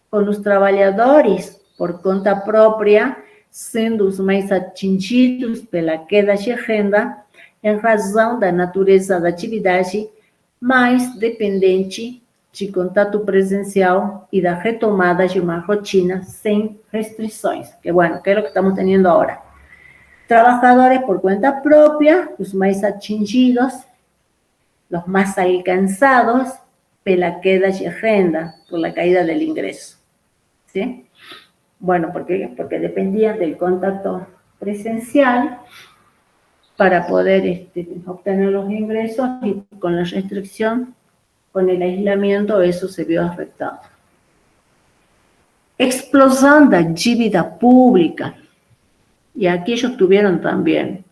com os trabalhadores por conta própria sendo os mais atingidos pela queda de renda em razão da natureza da atividade mais dependente de contato presencial y da retomada de una rotina sin restricciones, que bueno, que es lo que estamos teniendo ahora. Trabajadores por cuenta propia, los más atingidos, los más alcanzados, por la queda de renda, por la caída del ingreso, ¿sí? Bueno, porque dependían del contacto presencial para poder obtener los ingresos, y con la restricción, con el aislamiento, eso se vio afectado. Explosión da dívida pública. Y aquí ellos tuvieron también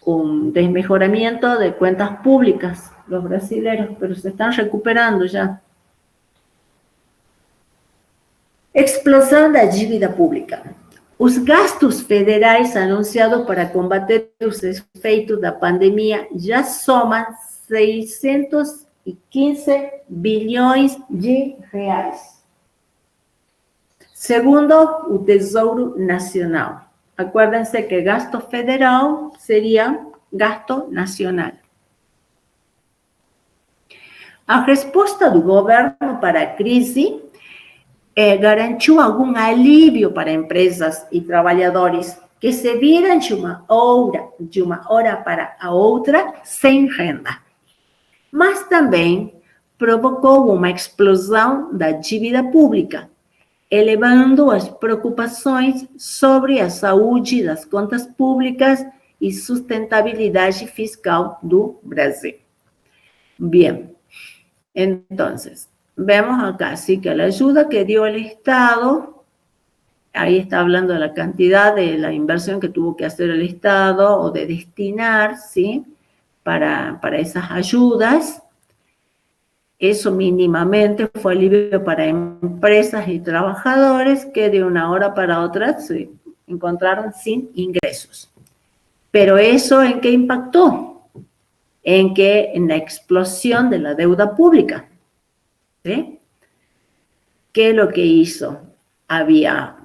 un desmejoramiento de cuentas públicas, los brasileños, pero se están recuperando ya. Explosão da dívida pública. Os gastos federais anunciados para combater os efeitos da pandemia já somam 615 bilhões de reais. Segundo o Tesouro Nacional. Acuérdense que gasto federal seria gasto nacional. A resposta do governo para a crise garantiu algum alívio para empresas e trabalhadores que se viram de uma hora para a outra sem renda. Mas também provocou uma explosão da dívida pública, elevando as preocupações sobre a saúde das contas públicas e sustentabilidade fiscal do Brasil. Bien, entonces, vemos acá, sí, que la ayuda que dio el Estado ahí está hablando de la cantidad de la inversión que tuvo que hacer el Estado o de destinar, ¿sí? Para esas ayudas. Eso mínimamente fue alivio para empresas y trabajadores que de una hora para otra se encontraron sin ingresos. Pero ¿eso en qué impactó? En la explosión de la deuda pública, ¿sí? ¿Qué es lo que hizo? Había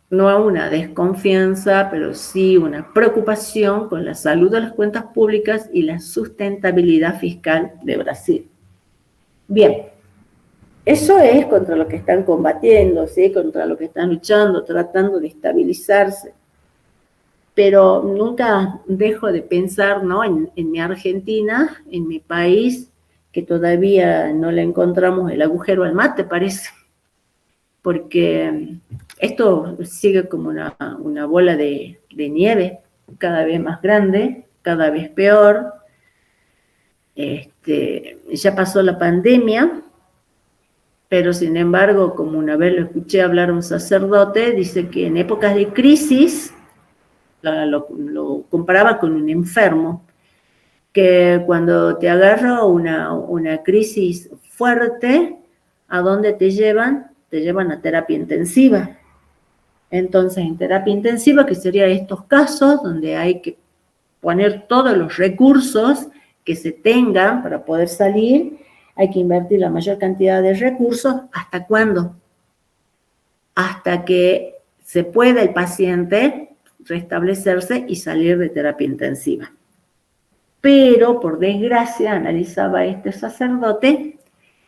no una desconfianza, pero sí una preocupación con la salud de las cuentas públicas y la sustentabilidad fiscal de Brasil. Bien, eso es contra lo que están combatiendo, ¿sí? Contra lo que están luchando, tratando de estabilizarse. Pero nunca dejo de pensar, ¿no? En mi Argentina, en mi país, que todavía no le encontramos el agujero al mate, parece. Porque esto sigue como una bola de nieve, cada vez más grande, cada vez peor. Ya pasó la pandemia, pero sin embargo, como una vez lo escuché hablar a un sacerdote, dice que en épocas de crisis, lo comparaba con un enfermo, que cuando te agarra una crisis fuerte, ¿a dónde te llevan? Te llevan a terapia intensiva. Entonces, en terapia intensiva, que serían estos casos donde hay que poner todos los recursos que se tengan para poder salir, hay que invertir la mayor cantidad de recursos. ¿Hasta cuándo? Hasta que se pueda el paciente restablecerse y salir de terapia intensiva. Pero, por desgracia, analizaba este sacerdote,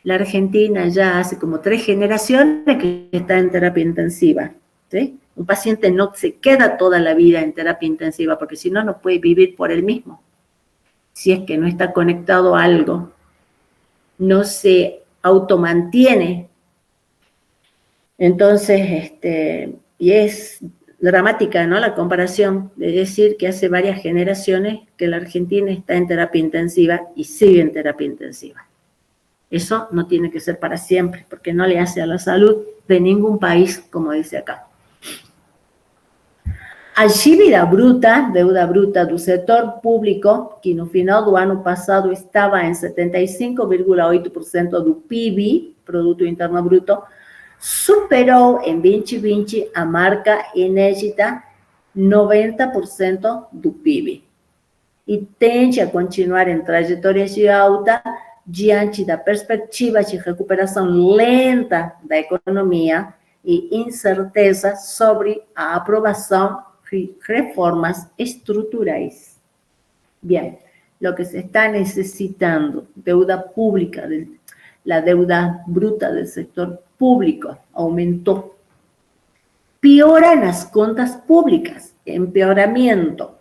la Argentina ya hace como 3 generaciones que está en terapia intensiva, ¿sí? Un paciente no se queda toda la vida en terapia intensiva, porque si no, no puede vivir por él mismo. Si es que no está conectado a algo, no se automantiene. Entonces, y es dramática, ¿no? La comparación de decir que hace varias generaciones que la Argentina está en terapia intensiva y sigue en terapia intensiva. Eso no tiene que ser para siempre, porque no le hace a la salud de ningún país, como dice acá. A dívida bruta do setor público, que no final do ano passado estava em 75,8% do PIB, Produto Interno Bruto, superou em 2020 a marca inédita 90% do PIB e tende a continuar em trajetória de alta diante da perspectiva de recuperação lenta da economia e incerteza sobre a aprovação de reformas estruturais. Bien, lo que se está necesitando, deuda pública, la deuda bruta del sector público aumentó. Piora nas contas públicas, empeoramento,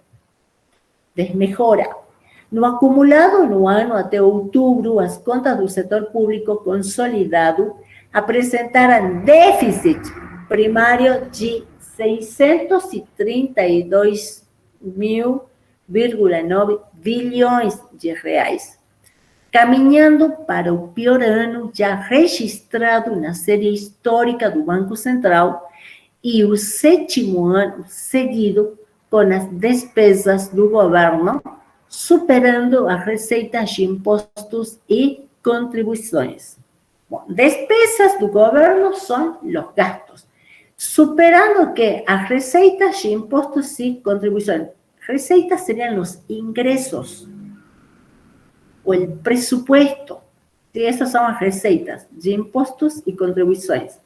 desmejora. No acumulado no ano até outubro, as contas do setor público consolidado apresentaram déficit primário de 632,9 bilhões de reais, caminhando para o pior ano já registrado na série histórica do Banco Central e o 7º ano seguido com as despesas do governo superando as receitas de impostos e contribuições. Bom, despesas do governo são os gastos, superando que as receitas de impostos y contribuciones. Receitas serían los ingresos o el presupuesto. ¿Sí? Esas son las receitas de impostos y contribuciones.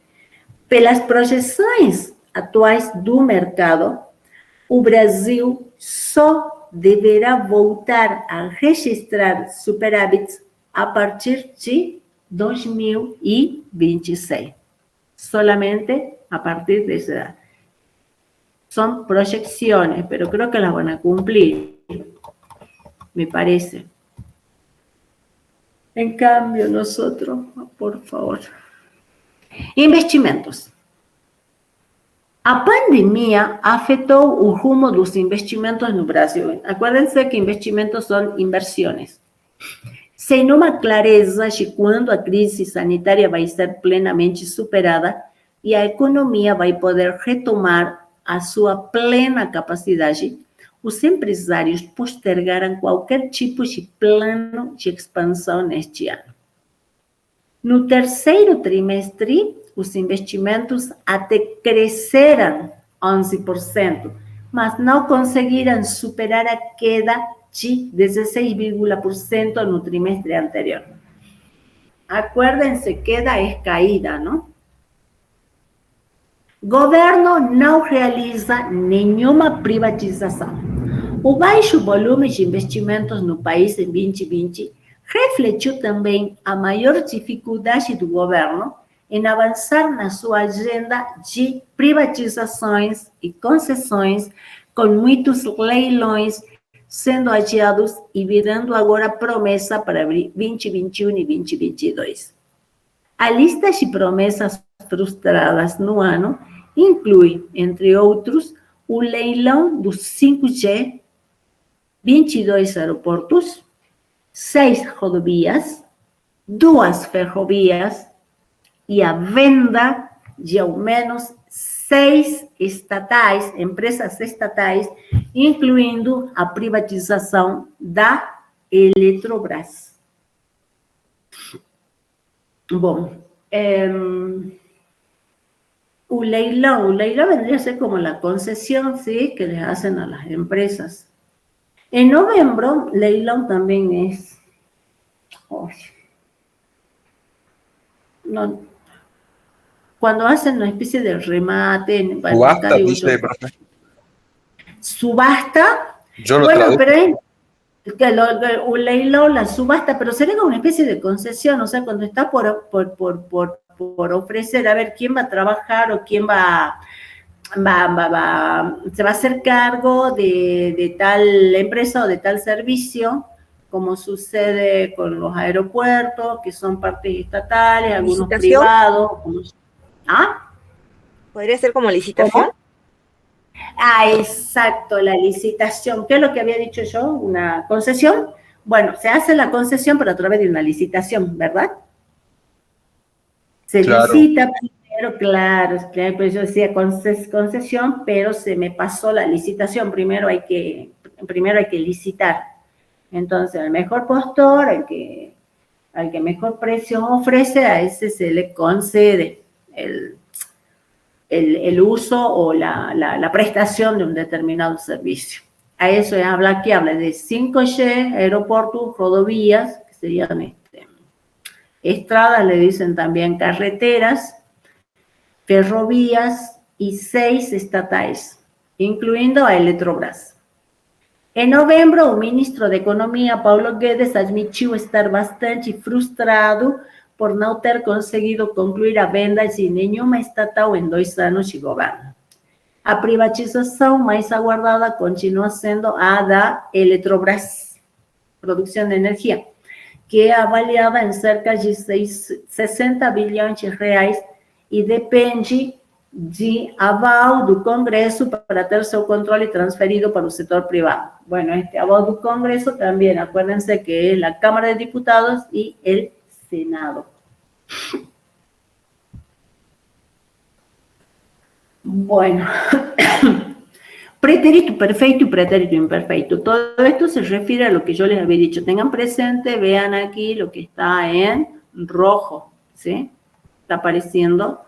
Pelas projeções atuais do mercado, o Brasil só deverá voltar a registrar superávites a partir de 2026. Solamente a partir de esa edad. Son proyecciones, pero creo que las van a cumplir, me parece. En cambio, nosotros, por favor. Investimentos. A pandemia afetou o rumo dos investimentos no Brasil. Acuérdense que investimentos son inversiones. sem nenhuma clareza de quando a crise sanitária vai ser plenamente superada e a economia vai poder retomar a sua plena capacidade, os empresários postergaram qualquer tipo de plano de expansão neste ano. No terceiro trimestre, os investimentos até cresceram 11%, mas não conseguiram superar a queda de 16% no trimestre anterior. Acuérdense, queda é caída, não? Governo não realiza nenhuma privatização. O baixo volume de investimentos no país em 2020 refletiu também a maior dificuldade do governo em avançar na sua agenda de privatizações e concessões, com muitos leilões sendo adiados e virando agora promessa para 2021 e 2022. A lista de promessas frustradas no ano inclui, entre outros, o leilão dos 5G, 22 aeroportos, 6 rodovias, 2 ferrovias e a venda de ao menos 6 estatais, empresas estatais, incluindo a privatização da Eletrobras. Bom, o leilão vendría a ser como la concesión, ¿sí?, que les hacen a las empresas. En novembro, leilão también es... no, cuando hacen una especie de remate...
Subasta, dice, profe.
¿Subasta?
Yo lo
bueno,
traduzco.
pero un leilão, la subasta, pero sería como una especie de concesión, o sea, cuando está por ofrecer, a ver, quién va a trabajar o quién se va a hacer cargo de tal empresa o de tal servicio, como sucede con los aeropuertos, que son partes estatales, algunos
¿Licitación?
privados. ¿Ah?
¿Podría ser como licitación?
¿Cómo? Ah, exacto, la licitación. ¿Qué es lo que había dicho yo? ¿Una concesión? Bueno, se hace la concesión, pero a través de una licitación, ¿verdad? Se
Claro.
licita primero, claro, pues yo decía concesión, pero se me pasó la licitación. Primero hay que licitar. Entonces, el mejor postor, al que mejor precio ofrece, a ese se le concede el uso o la prestación de un determinado servicio. A eso habla de 5G, aeropuertos, rodovías, que serían estradas, le dicen también carreteras, ferrovías y 6 estatais, incluindo a Eletrobras. Em novembro, o ministro da Economia, Paulo Guedes, admitiu estar bastante frustrado por não ter conseguido concluir a venda de nenhuma estatal em 2 anos de governo. A privatização mais aguardada continua sendo a da Eletrobras, produção de energia, que é avaliada em cerca de 60 bilhões de reais e depende de aval do Congresso para ter seu controle transferido para o setor privado. Bueno, este aval do Congresso también, acuérdense que es la Cámara de Diputados y el Senado. Bueno, pretérito perfecto y pretérito imperfecto. Todo esto se refiere a lo que yo les había dicho. Tengan presente, vean aquí lo que está en rojo, ¿sí? Está apareciendo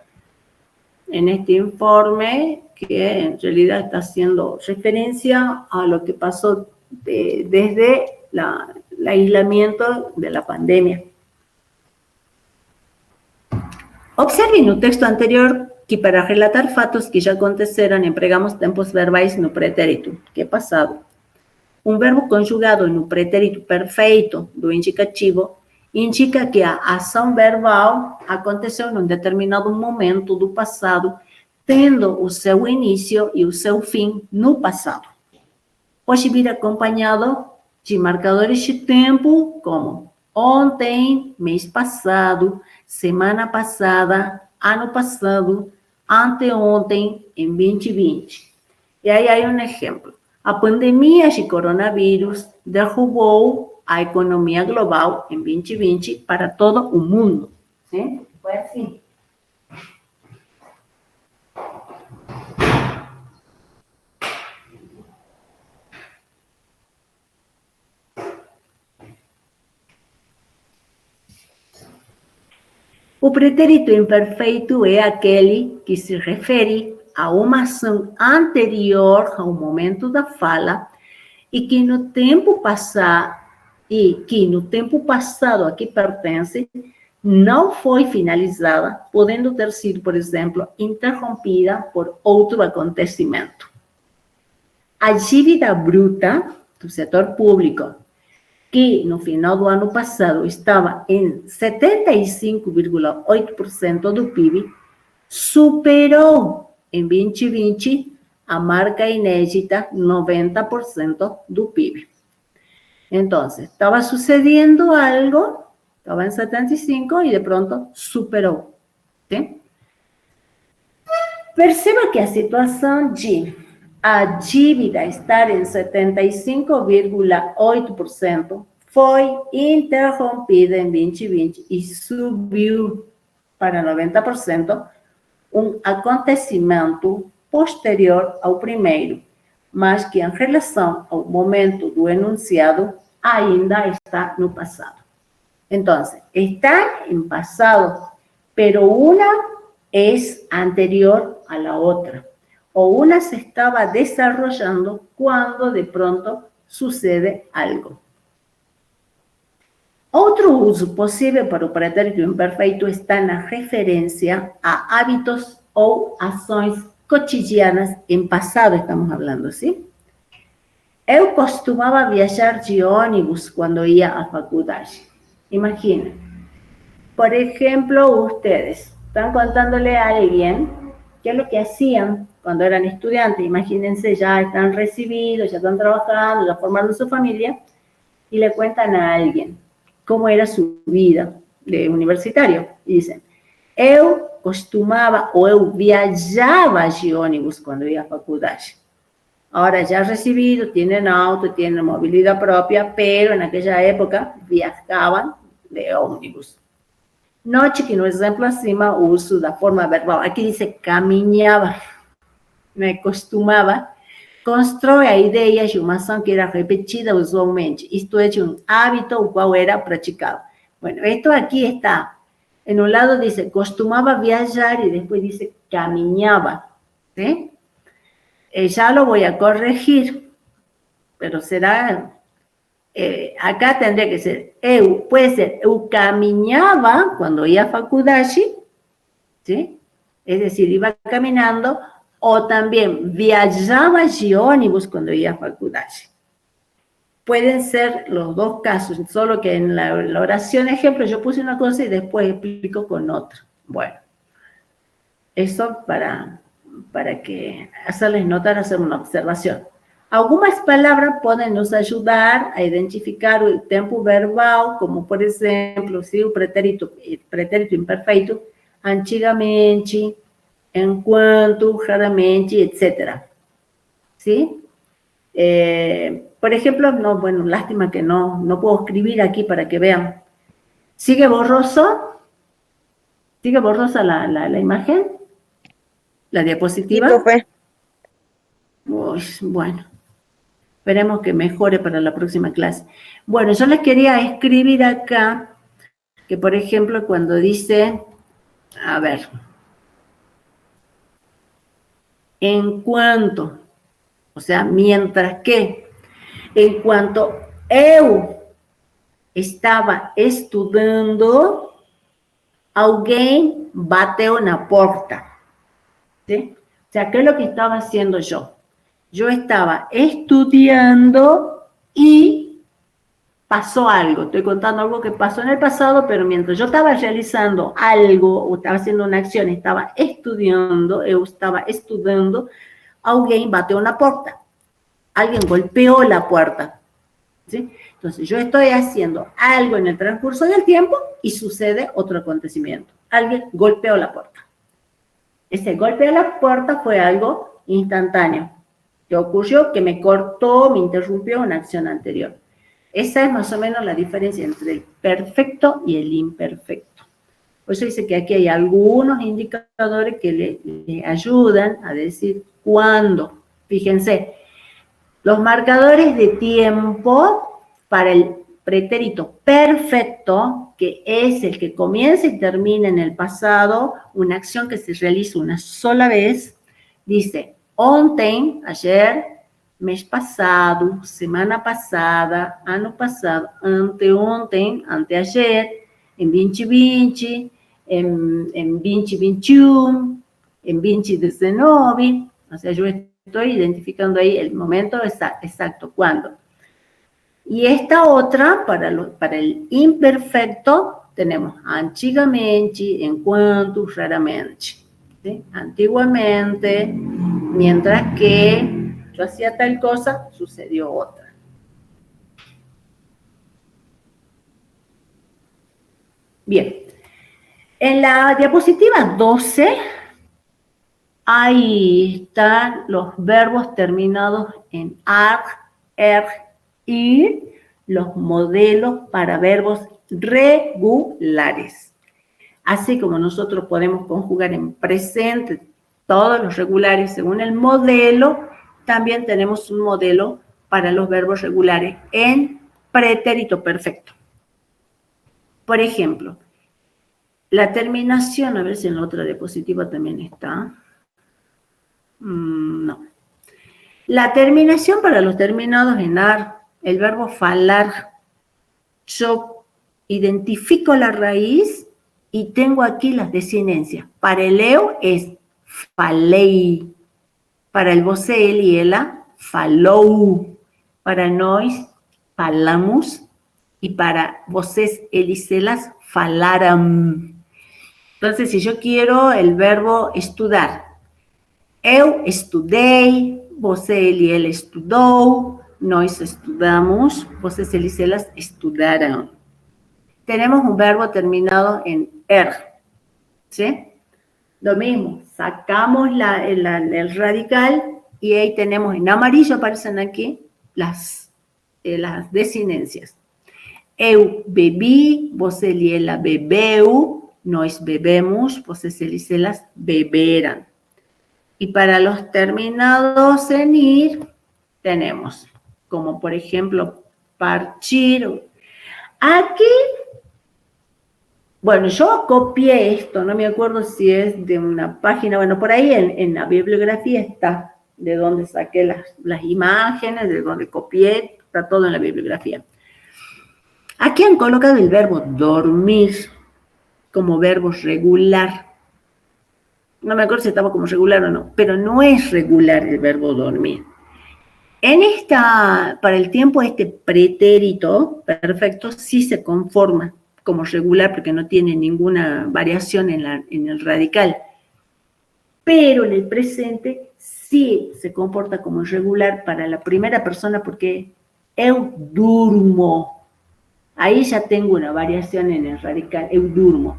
en este informe, que en realidad está haciendo referencia a lo que pasó desde el aislamiento de la pandemia. Observen no texto anterior que para relatar fatos que já aconteceram empregamos tempos verbais no pretérito, que é passado. Um verbo conjugado no pretérito perfeito do indicativo indica que a ação verbal aconteceu num determinado momento do passado, tendo o seu início e o seu fim no passado. Pode vir acompanhado de marcadores de tempo, como ontem, mês passado, semana passada, ano passado, anteontem, em 2020. E aí há um exemplo. A pandemia de coronavírus derrubou a economia global em 2020 para todo o mundo. Né? Foi assim. O pretérito imperfeito é aquele que se refere a uma ação anterior ao momento da fala e que no tempo passado a que pertence não foi finalizada, podendo ter sido, por exemplo, interrompida por outro acontecimento. A dívida bruta do setor público, que no final do ano passado estava em 75,8% do PIB, superou em 2020 a marca inédita 90% do PIB. Então, estava sucedendo algo, estava em 75 e de pronto superou. ¿Sí? Perceba que a situação de a dívida estar em 75,8% foi interrompida em 2020 e subiu para 90%, um acontecimento posterior ao primeiro, mas que em relação ao momento do enunciado ainda está no passado. Então, está em passado, pero una es anterior a la otra. O una se estaba desarrollando cuando de pronto sucede algo. Outro uso possível para o pretérito imperfeito está na referência a hábitos ou ações cotidianas em passado, estamos falando, sim? Eu costumava viajar de ônibus quando ia à faculdade. Imagina, por ejemplo, ustedes están contándole a alguien qué es lo que hacían cuando eran estudiantes. Imagínense, ya están recibidos, ya están trabajando, ya formaron su familia, y le cuentan a alguien cómo era su vida de universitario. Y dicen, eu costumava ou eu viajava de ônibus quando ia à faculdade. Ahora ya recibido, tienen auto, tienen movilidad propia, pero en aquella época viajaban de ómnibus. Note que no exemplo acima o uso da forma verbal. Aqui dice caminhava, né? Costumava, constrói a ideia de uma ação que era repetida usualmente, isto é, de um hábito o qual era praticado. Bueno, esto aquí está. En un lado dice costumava viajar y después dice caminhava, ¿sí? Ya lo voy a corregir, pero será, acá tendría que ser, puede ser, eu caminhava cuando ia a faculdade, ¿sí? Es decir, iba caminando, o también viajaba de ônibus cuando ia a faculdade. Pueden ser los dos casos, solo que en la oración ejemplo yo puse una cosa y después explico con otra. Bueno, eso para que hacerles notar, hacer una observación. Algunas palabras pueden nos ayudar a identificar el tempo verbal, como por ejemplo, ¿sí? El pretérito imperfeito, antigamente, enquanto, raramente, etc. ¿Sí? Por ejemplo, no, bueno, lástima que no puedo escribir aquí para que vean. ¿Sigue borroso? ¿Sigue borrosa la imagen? ¿La diapositiva?
Sí, profe.
Uy, bueno, esperemos que mejore para la próxima clase. Bueno, yo les quería escribir acá que, por ejemplo, cuando dice, a ver, en cuanto, o sea, mientras que, en cuanto eu estava estudando, alguém bateu na porta. ¿Sí? O sea, ¿qué es lo que estaba haciendo yo? Yo estaba estudiando y pasó algo. Estoy contando algo que pasó en el pasado, pero mientras yo estaba realizando algo o estaba haciendo una acción, estaba estudando, alguien bateu na porta. Alguien golpeó la puerta. ¿Sí? Entonces, yo estoy haciendo algo en el transcurso del tiempo y sucede otro acontecimiento. Alguien golpeó la puerta. Ese golpe a la puerta fue algo instantáneo. ¿Qué ocurrió? Que me cortó, me interrumpió una acción anterior. Esa es más o menos la diferencia entre el perfecto y el imperfecto. Por eso dice que aquí hay algunos indicadores que le ayudan a decir cuándo. Fíjense, los marcadores de tiempo para el pretérito perfecto, que es el que comienza y termina en el pasado, una acción que se realiza una sola vez, dice ontem, ayer, mês passado, semana passada, ano passado, anteontem, anteayer, em 2020, en 2021, en 2019, o sea, yo estoy identificando ahí el momento exacto, cuándo. Y esta otra, para el imperfecto, tenemos antigamente, enquanto, raramente. ¿Sí? Antiguamente, mientras que yo hacía tal cosa, sucedió otra. Bien. En la diapositiva 12, ahí están los verbos terminados en AR, ER, y los modelos para verbos regulares. Así como nosotros podemos conjugar en presente todos los regulares según el modelo, también tenemos un modelo para los verbos regulares en pretérito perfecto. Por ejemplo, la terminación, a ver si en la otra diapositiva también está. No. La terminación para los terminados en AR, el verbo falar, yo identifico la raíz y tengo aquí las desinencias. Para el eu es falei, para el você, ele y ela, falou, para nós, falamos, y para vocês, eles, elas, falaram. Entonces, si yo quiero el verbo estudar, eu estudei, você, ele, ela estudou, nós estudamos, vocês, eles, elas estudaram. Tenemos un verbo terminado en er, ¿sí? Lo mismo, sacamos el radical y ahí tenemos en amarillo, aparecen aquí las desinencias. Eu bebi, você, ele, ela bebeu, nós bebemos, vocês, eles, elas beberan. Y para los terminados en ir, tenemos, como por ejemplo, partir. Aquí, bueno, yo copié esto, no me acuerdo si es de una página, bueno, por ahí en la bibliografía está, de donde saqué las imágenes, de donde copié, está todo en la bibliografía. Aquí han colocado el verbo dormir como verbo regular. No me acuerdo si estaba como regular o no, pero no es regular el verbo dormir. Para el tiempo pretérito perfecto sí se conforma como regular porque no tiene ninguna variación en el radical. Pero en el presente sí se comporta como irregular para la primera persona porque eu durmo. Ahí ya tengo una variación en el radical, eu durmo.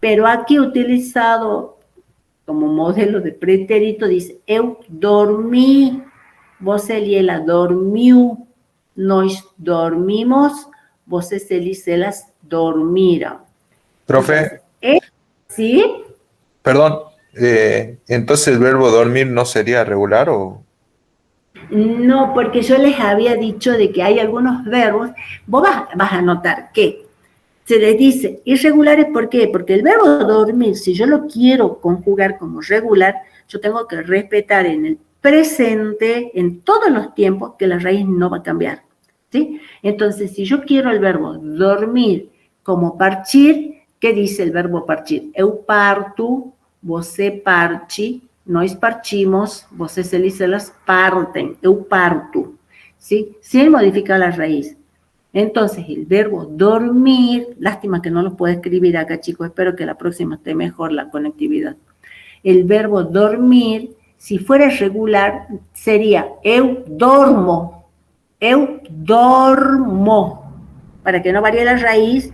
Pero aquí utilizado como modelo de pretérito dice eu dormi, você, ele, ela dormiu, nós dormimos, vocês, eles, elas dormiram.
Profe,
¿Sí?
perdón, entonces el verbo dormir no sería regular o...
No, porque yo les había dicho de que hay algunos verbos, vos vas a notar que se les dice irregulares, ¿por qué? Porque el verbo dormir, si yo lo quiero conjugar como regular, yo tengo que respetar en el presente, en todos los tiempos, que la raíz no va a cambiar, ¿sí? Entonces, si yo quiero el verbo dormir como partir, ¿qué dice el verbo partir? Eu parto, você parte, nós partimos, vocês, eles, elas partem, eu parto, ¿sí? Sin modificar la raíz. Entonces, el verbo dormir, lástima que no lo puedo escribir acá, chicos, espero que la próxima esté mejor la conectividad. El verbo dormir, si fuera regular, sería eu dormo, para que no varíe la raíz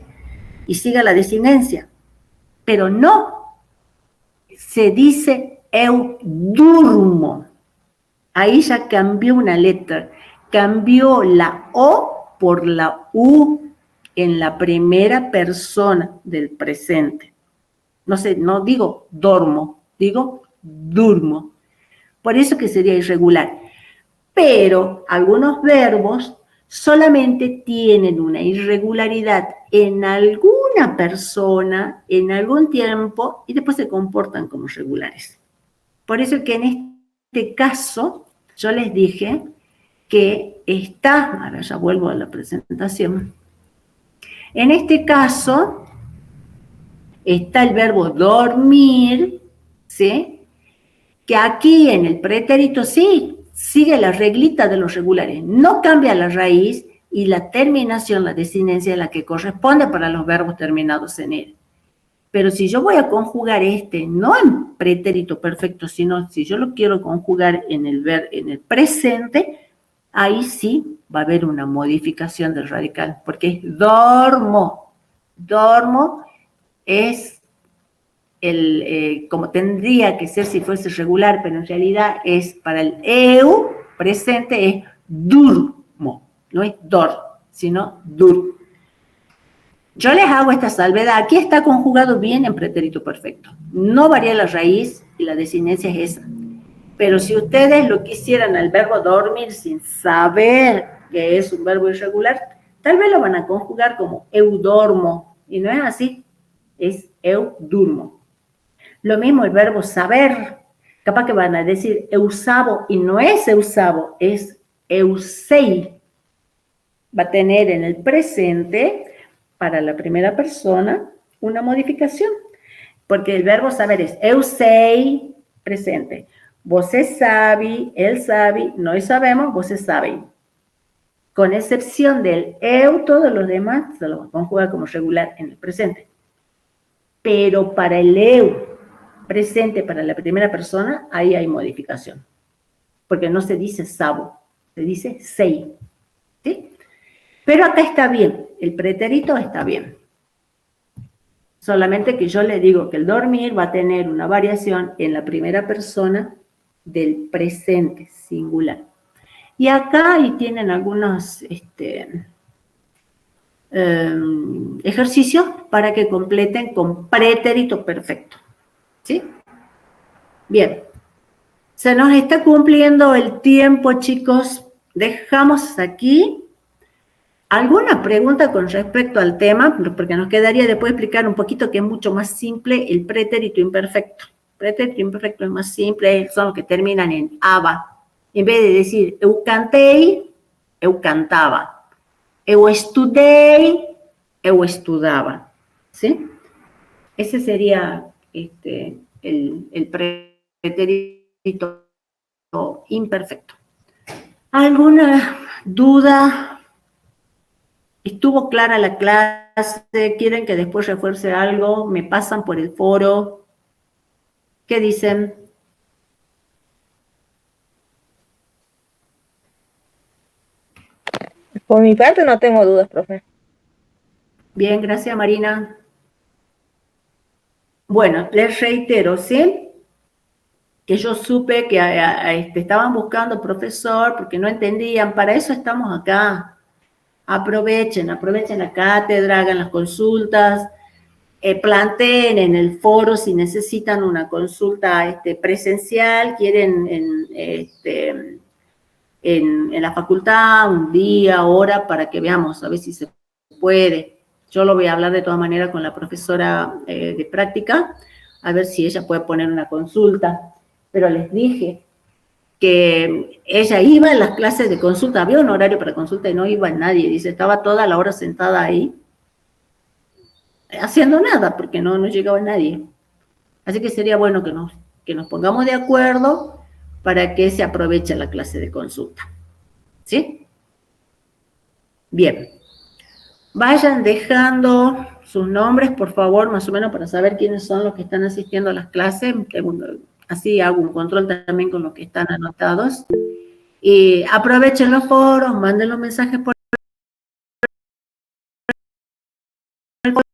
y siga la desinencia. Pero no, se dice eu durmo. Ahí ya cambió una letra, cambió la O por la U en la primera persona del presente. No sé, no digo dormo, digo durmo. Por eso que sería irregular. Pero algunos verbos solamente tienen una irregularidad en alguna persona, en algún tiempo, y después se comportan como regulares. Por eso que en este caso, yo les dije que está, a ver, ya vuelvo a la presentación. En este caso, está el verbo dormir, ¿sí? Que aquí en el pretérito sí, sigue la reglita de los regulares, no cambia la raíz y la terminación, la desinencia, es la que corresponde para los verbos terminados en él. Pero si yo voy a conjugar no en pretérito perfecto, sino si yo lo quiero conjugar en el presente, ahí sí va a haber una modificación del radical, porque es dormo. Dormo es como tendría que ser si fuese regular, pero en realidad es para el eu presente, es durmo, no es dor, sino dur. Yo les hago esta salvedad, aquí está conjugado bien en pretérito perfecto, no varía la raíz y la desinencia es esa. Pero si ustedes lo quisieran al verbo dormir sin saber que es un verbo irregular, tal vez lo van a conjugar como eu dormo, y no es así, es eu durmo. Lo mismo el verbo saber, capaz que van a decir eusabo, y no es eusabo, es eusei. Va a tener en el presente, para la primera persona, una modificación, porque el verbo saber es eusei, presente. Você sabe, él sabe, nós sabemos, você sabem. Con excepción del eu, todos los demás se lo conjuga como regular en el presente. Pero para el eu presente, para la primera persona, ahí hay modificación. Porque no se dice sabo, se dice sei. ¿Sí? Pero acá está bien, el pretérito está bien. Solamente que yo le digo que el dormir va a tener una variación en la primera persona del presente singular. Y acá ahí tienen algunos ejercicios para que completen con pretérito perfecto. ¿Sí? Bien. Se nos está cumpliendo el tiempo, chicos. Dejamos aquí. ¿Alguna pregunta con respecto al tema? Porque nos quedaría después explicar un poquito que es mucho más simple el pretérito imperfecto. Pretérito imperfecto es más simple, son los que terminan en aba. En vez de decir eu cantei, eu cantaba. Eu estudei, eu estudaba. ¿Sí? Ese sería el pretérito imperfecto. ¿Alguna duda? ¿Estuvo clara la clase? ¿Quieren que después refuerce algo? ¿Me pasan por el foro? ¿Qué dicen?
Por mi parte no tengo dudas, profe.
Bien, gracias Marina. Bueno, les reitero, ¿sí? Que yo supe que estaban buscando profesor porque no entendían, para eso estamos acá. Aprovechen la cátedra, hagan las consultas, planteen en el foro si necesitan una consulta presencial, quieren en la facultad un día, hora, para que veamos a ver si se puede. Yo lo voy a hablar de todas maneras con la profesora de práctica, a ver si ella puede poner una consulta. Pero les dije que ella iba a las clases de consulta, había un horario para consulta y no iba nadie, dice, estaba toda la hora sentada ahí, haciendo nada, porque no llegaba nadie. Así que sería bueno que nos pongamos de acuerdo para que se aproveche la clase de consulta. ¿Sí? Bien. Vayan dejando sus nombres, por favor, más o menos para saber quiénes son los que están asistiendo a las clases. Así hago un control también con los que están anotados. Y aprovechen los foros, manden los mensajes por el foro.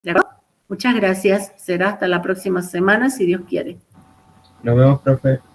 ¿De acuerdo? Muchas gracias. Será hasta la próxima semana, si Dios quiere.
Nos vemos, profe.